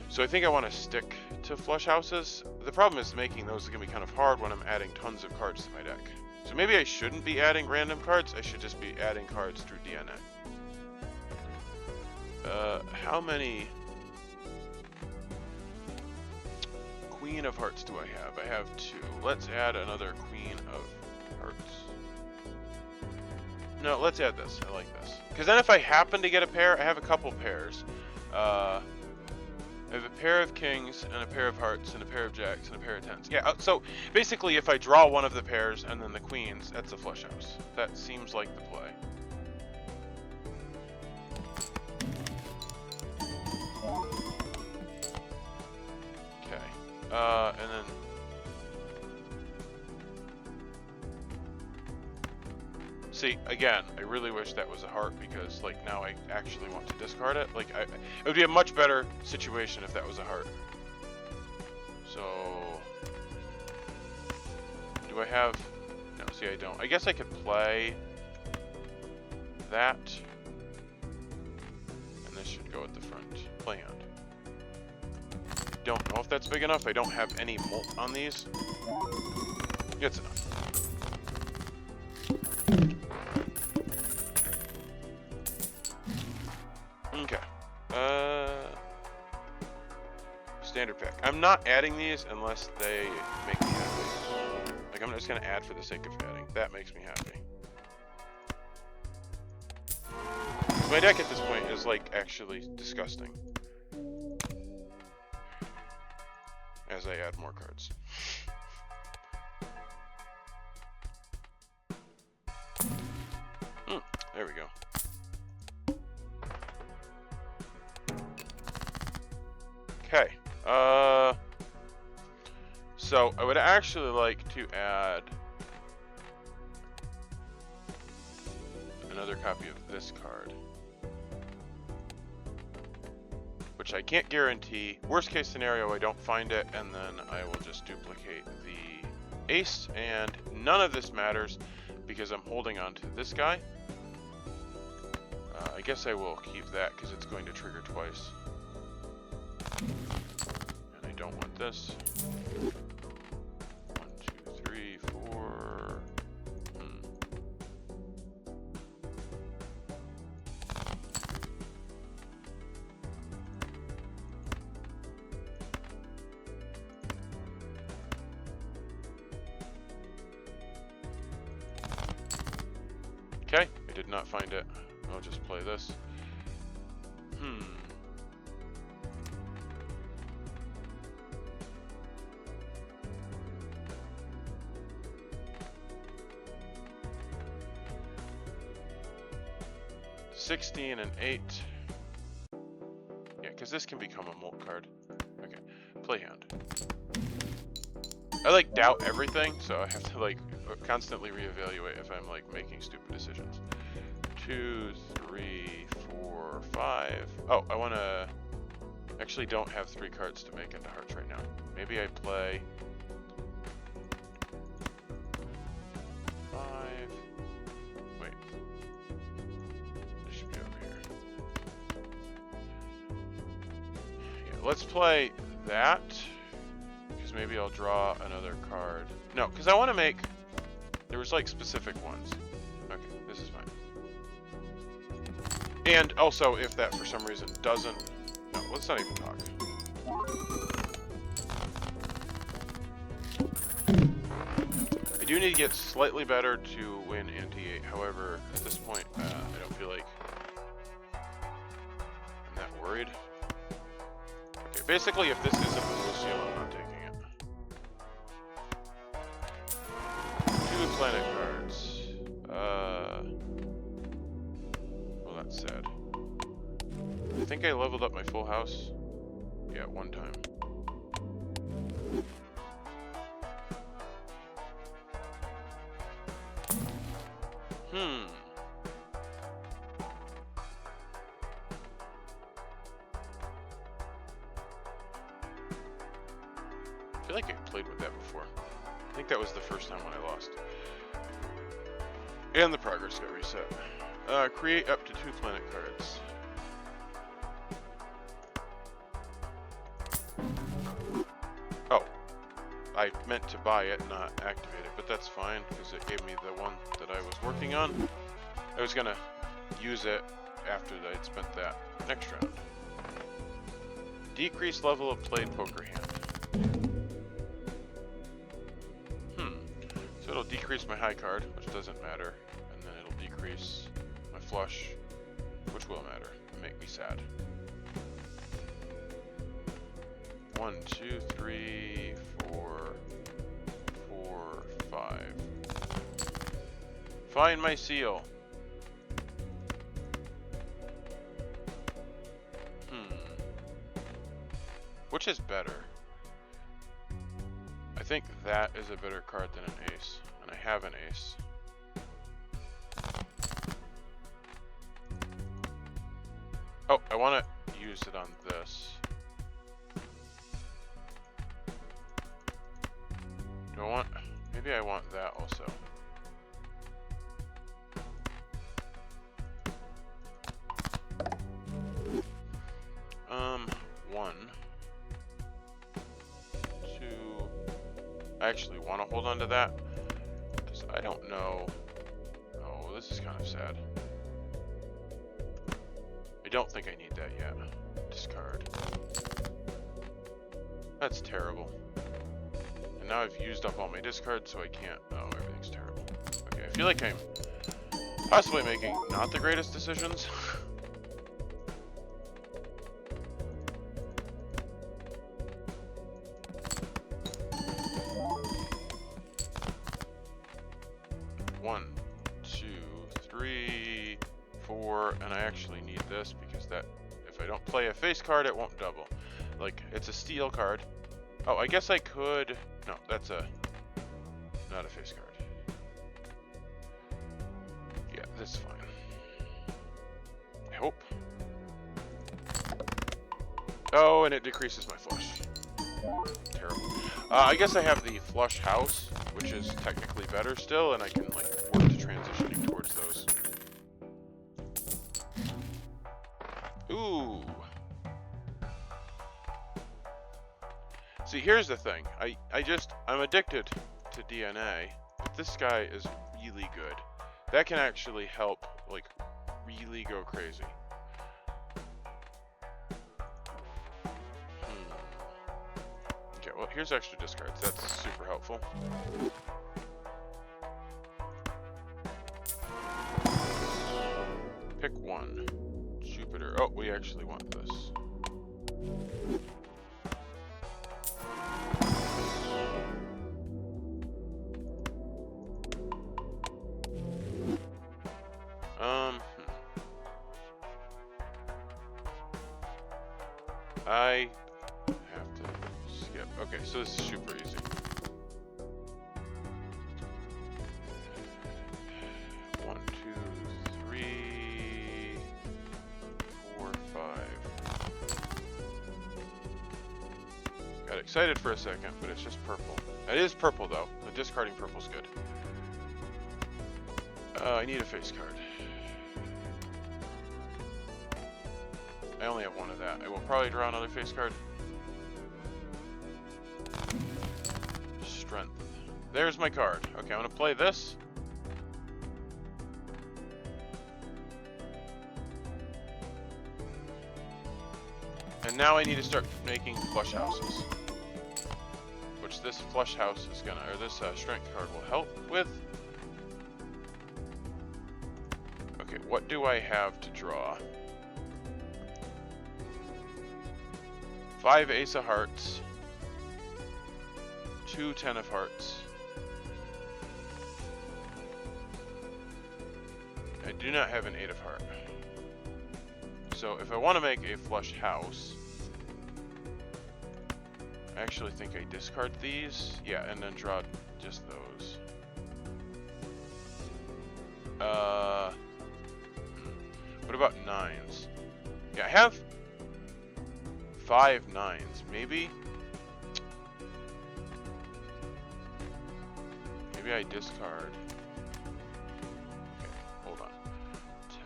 So I think I want to stick to flush houses. The problem is making those is going to be kind of hard when I'm adding tons of cards to my deck. So maybe I shouldn't be adding random cards, I should just be adding cards through DNA. How many Queen of Hearts do I have? I have 2. Let's add another Queen of Hearts. No, let's add this. I like this. Because then if I happen to get a pair, I have a couple pairs. I have a pair of kings, and a pair of hearts, and a pair of jacks, and a pair of tens. Yeah, so basically if I draw one of the pairs and then the queens, that's a flush house. That seems like the play. Okay. And then... See, again, I really wish that was a heart, because, like, now I actually want to discard it. Like, it would be a much better situation if that was a heart. So... do I have... no, see, I don't. I guess I could play... that. And this should go at the front. Play hand. Don't know if that's big enough. I don't have any molt on these. It's enough. Okay. Standard pack. I'm not adding these unless they make me happy. Like, I'm just gonna add for the sake of adding. That makes me happy. My deck at this point is, like, actually disgusting. As I add more cards. There we go. So I would actually like to add another copy of this card, which I can't guarantee. Worst case scenario, I don't find it, and then I will just duplicate the ace, and none of this matters because I'm holding on to this guy. I guess I will keep that because it's going to trigger twice. And I don't want this. 1, 2, 3, 4. Okay, I did not find it. I'll just play this. 16 and 8. Yeah, because this can become a molt card. Okay, play hand. I like doubt everything, so I have to like constantly reevaluate if I'm like making stupid decisions. 2, 3, 4, 5. Oh, I want to. Actually, don't have 3 cards to make into hearts right now. Maybe I play 5. Wait. This should be over here. Yeah, let's play that. Because maybe I'll draw another card. No, because I want to make. There was like specific ones. Okay, this is fine. And also, if that for some reason doesn't. No, let's not even talk. I do need to get slightly better to win ante-8. However, at this point, I don't feel like I'm that worried. Okay, basically, if this isn't the full seal, I'm not taking it. 2 planet cards. Well, that's sad. I think I leveled up my full house. Yeah, one time. I feel like I played with that before. I think that was the first time when I lost. And the progress got reset. Create up to 2 planet cards. Oh, I meant to buy it, not activate it, but that's fine because it gave me the one that I was working on. I was gonna use it after I'd spent that next round. Decrease level of played poker hand. So it'll decrease my high card, which doesn't matter, and then it'll decrease my flush, which will matter, and make me sad. 1, 2, 3, 4, 4, 5. Find my seal. Which is better? I think that is a better card than an ace, and I have an ace. Oh, I want to use it on this. Do I want... Maybe I want that also. One. I actually want to hold on to that because I don't know. Oh, this is kind of sad. I don't think I need that yet. Discard. That's terrible. And now I've used up all my discards, so I can't. Oh, everything's terrible. Okay, I feel like I'm possibly making not the greatest decisions. One, 2, 3, 4, and I actually need this because that, if I don't play a face card, it won't double. Like, it's a steal card. Oh, I guess I could No, that's not a face card. Yeah, that's fine. I hope. Oh, and it decreases my flush. Terrible. I guess I have the flush house, which is technically better still, and I can like work to transitioning towards those. Ooh. See, here's the thing. I'm addicted to DNA, but this guy is really good. That can actually help, like, really go crazy. Okay, well, here's extra discards. That's super helpful. Pick one. Jupiter. Oh, we actually want this. I have to skip. Okay, so this is super easy. One, two, three, four, five. Got excited for a second, but it's just purple. It is purple though. The discarding purple's good. I need a face card. I only have one of that. I will probably draw another face card. Strength. There's my card. Okay, I'm gonna play this. And now I need to start making flush houses. Which this flush house is gonna, or this strength card will help with. Okay, what do I have to draw? 5 Ace of Hearts, 2 10 of Hearts. I do not have an 8 of Heart. So if I want to make a flush house, I actually think I discard these. Yeah, and then draw just those. What about 9s? Yeah, I have 5 9s, maybe? Maybe I discard. Okay, hold on. 10.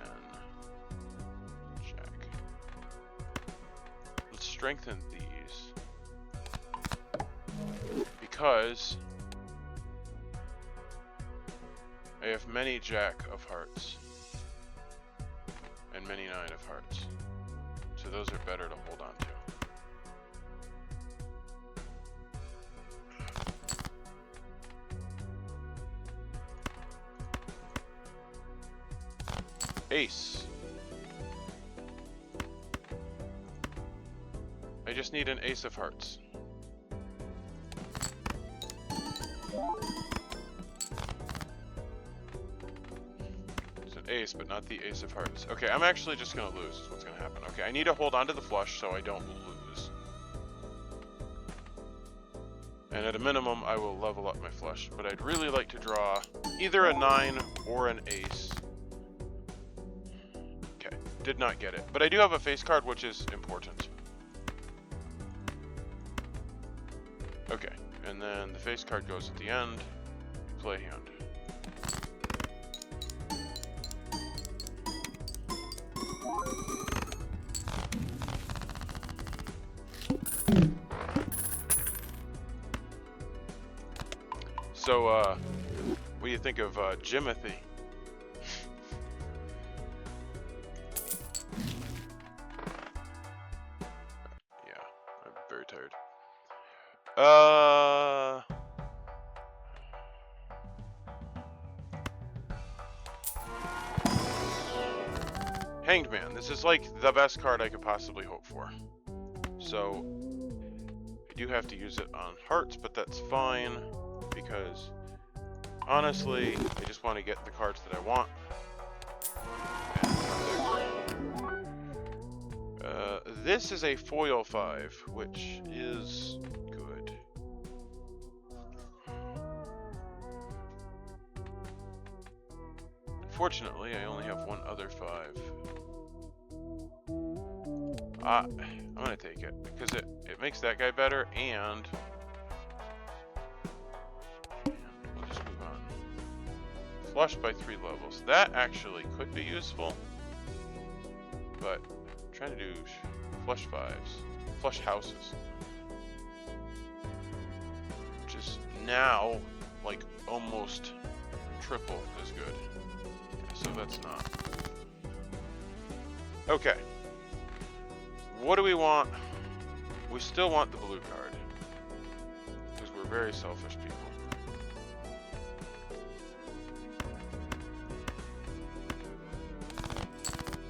Check. Let's strengthen these. Because I have many Jack of Hearts. And many 9 of Hearts. So those are better to hold on to. Ace. I just need an Ace of Hearts. It's an ace, but not the Ace of Hearts. Okay, I'm actually just gonna lose is what's gonna happen. Okay, I need to hold on to the flush so I don't lose. And at a minimum, I will level up my flush. But I'd really like to draw either a 9 or an ace. Did not get it, but I do have a face card, which is important. Okay, and then the face card goes at the end. Play hand. So, what do you think of Jimothy? Hanged Man. This is like the best card I could possibly hope for. So, I do have to use it on hearts, but that's fine, because honestly, I just want to get the cards that I want. This is a foil 5, which is good. Fortunately, I only have one other 5. I'm gonna take it because it makes that guy better, and we'll just move on. Flush by 3 levels. That actually could be useful, but I'm trying to do flush 5s, flush houses, which is now like almost triple as good. Okay, so that's not. Okay. What do we want? We still want the blue card, because we're very selfish people.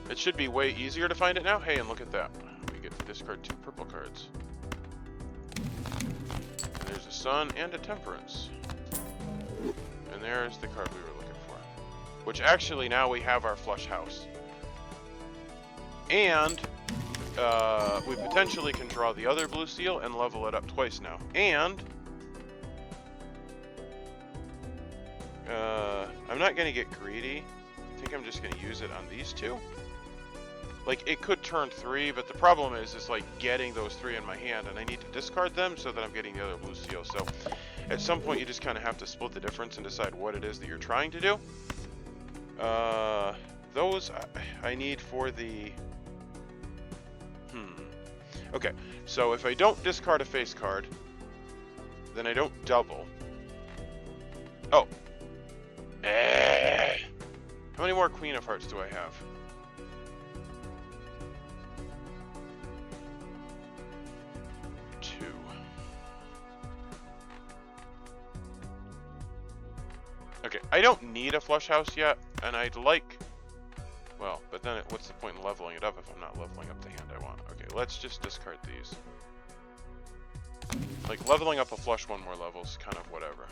It should be way easier to find it now. Hey, and look at that. We get to discard 2 purple cards. And there's a sun and a temperance. And there's the card we were looking for. Which actually now we have our flush house. And we potentially can draw the other blue seal and level it up twice now. And I'm not going to get greedy. I think I'm just going to use it on these 2. Like, it could turn 3, but the problem is like getting those 3 in my hand, and I need to discard them so that I'm getting the other blue seal. So at some point you just kind of have to split the difference and decide what it is that you're trying to do. Those I need for the... Okay, so if I don't discard a face card, then I don't double. Oh. How many more Queen of Hearts do I have? 2. Okay, I don't need a flush house yet, and I'd like... Well, but then what's the point in leveling it up if I'm not leveling up the hand I want? Okay, let's just discard these. Like, leveling up a flush 1 more level is kind of whatever.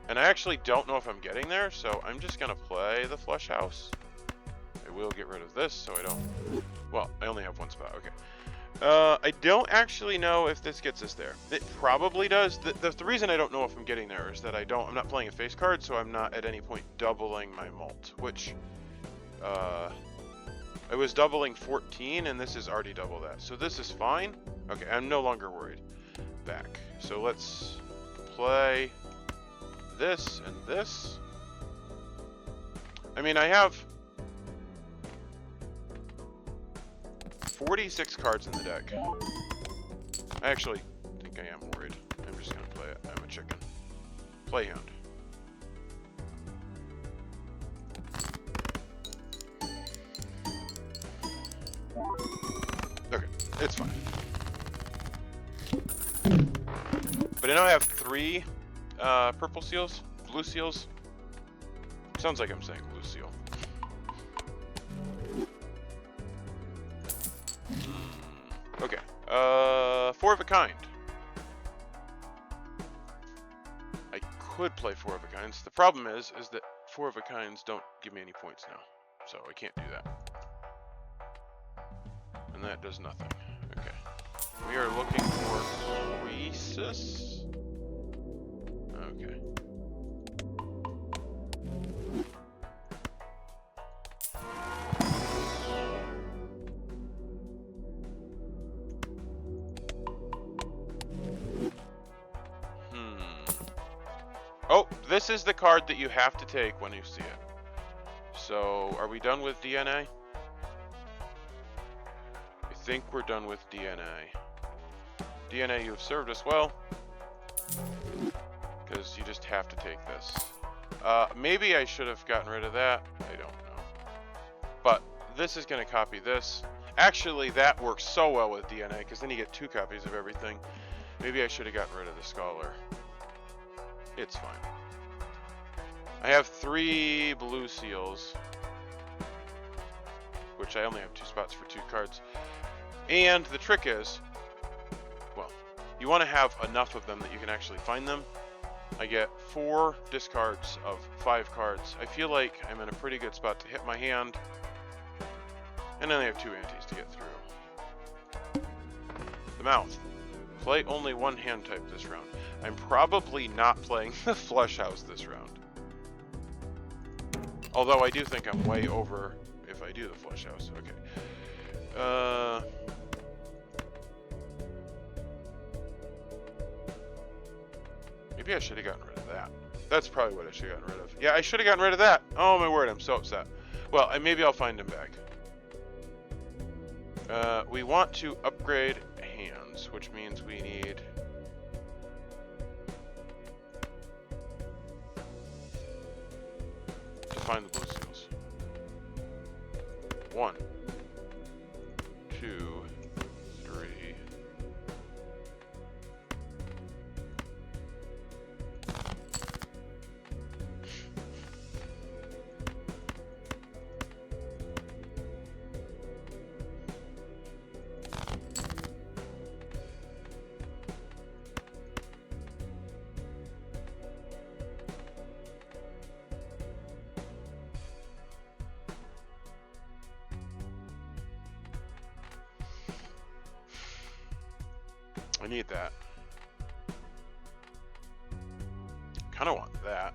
And I actually don't know if I'm getting there, so I'm just going to play the flush house. I will get rid of this, so I don't... Well, I only have 1 spot, okay. I don't actually know if this gets us there. It probably does. The reason I don't know if I'm getting there is that I'm not playing a face card, so I'm not at any point doubling my mult, which, I was doubling 14, and this is already double that. So this is fine. Okay, I'm no longer worried. Back. So let's play this and this. I mean, I have 46 cards in the deck. I actually think I am worried. I'm just gonna play it. I'm a chicken. Play hand. Okay, it's fine. But I now have 3 purple seals, blue seals. Sounds like I'm saying blue seal. Okay, 4 of a kind. I could play 4 of a kinds. The problem is that 4 of a kinds don't give me any points now, so I can't do that. And that does nothing. Okay, we are looking for Croesus. Okay. Oh, this is the card that you have to take when you see it. So, are we done with DNA? I think we're done with DNA. DNA, you have served us well. Because you just have to take this. Maybe I should have gotten rid of that. I don't know. But this is going to copy this. Actually, that works so well with DNA, because then you get 2 copies of everything. Maybe I should have gotten rid of the Scholar. It's fine. I have 3 blue seals, which I only have 2 spots for 2 cards. And the trick is, well, you want to have enough of them that you can actually find them. I get 4 discards of 5 cards. I feel like I'm in a pretty good spot to hit my hand. And then I have 2 antes to get through. The mouth. Play only 1 hand type this round. I'm probably not playing the flush house this round. Although I do think I'm way over if I do the flush house. Okay. Maybe I should have gotten rid of that. That's probably what I should have gotten rid of. Yeah, I should have gotten rid of that. Oh my word, I'm so upset. Well, maybe I'll find him back. We want to upgrade hands, which means we need... to find the blue seals. 1, 2, 3. I need that. Kind of want that.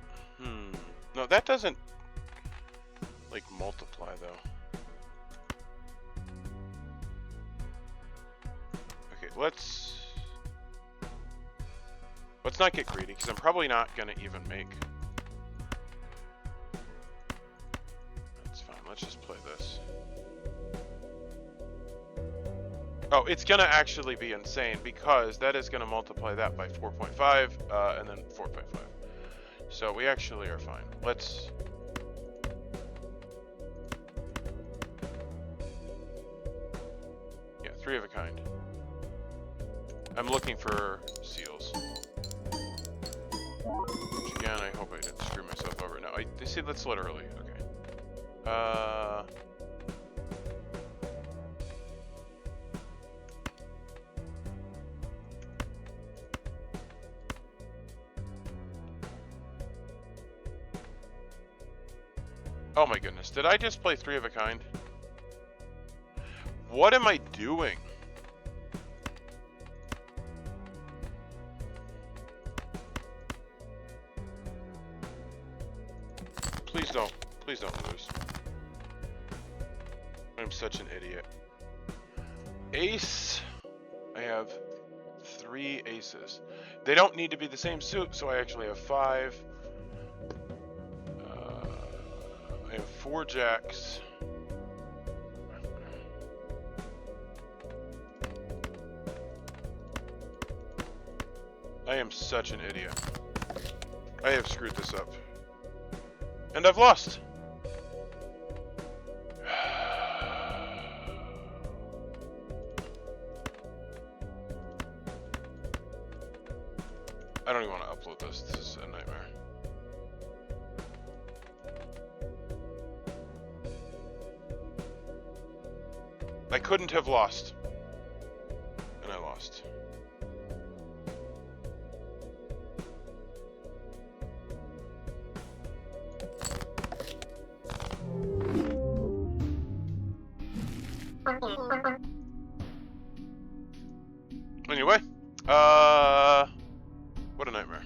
No, that doesn't like multiply though. Okay, let's not get greedy because I'm probably not gonna even make. That's fine. Let's just play this. Oh, it's gonna actually be insane because that is gonna multiply that by 4.5 and then 4.5. So we actually are fine. Let's... yeah, 3 of a kind. I'm looking for seals. Which again, I hope I didn't screw myself over. No, see, that's literally, okay. Oh my goodness, did I just play 3 of a kind? What am I doing? Please don't lose. I'm such an idiot. Ace. I have 3 aces. They don't need to be the same suit, so I actually have 5. I have 4 jacks. I am such an idiot. I have screwed this up. And I've lost. I don't even want to upload this. This is a nightmare. I couldn't have lost. And I lost. Anyway, what a nightmare.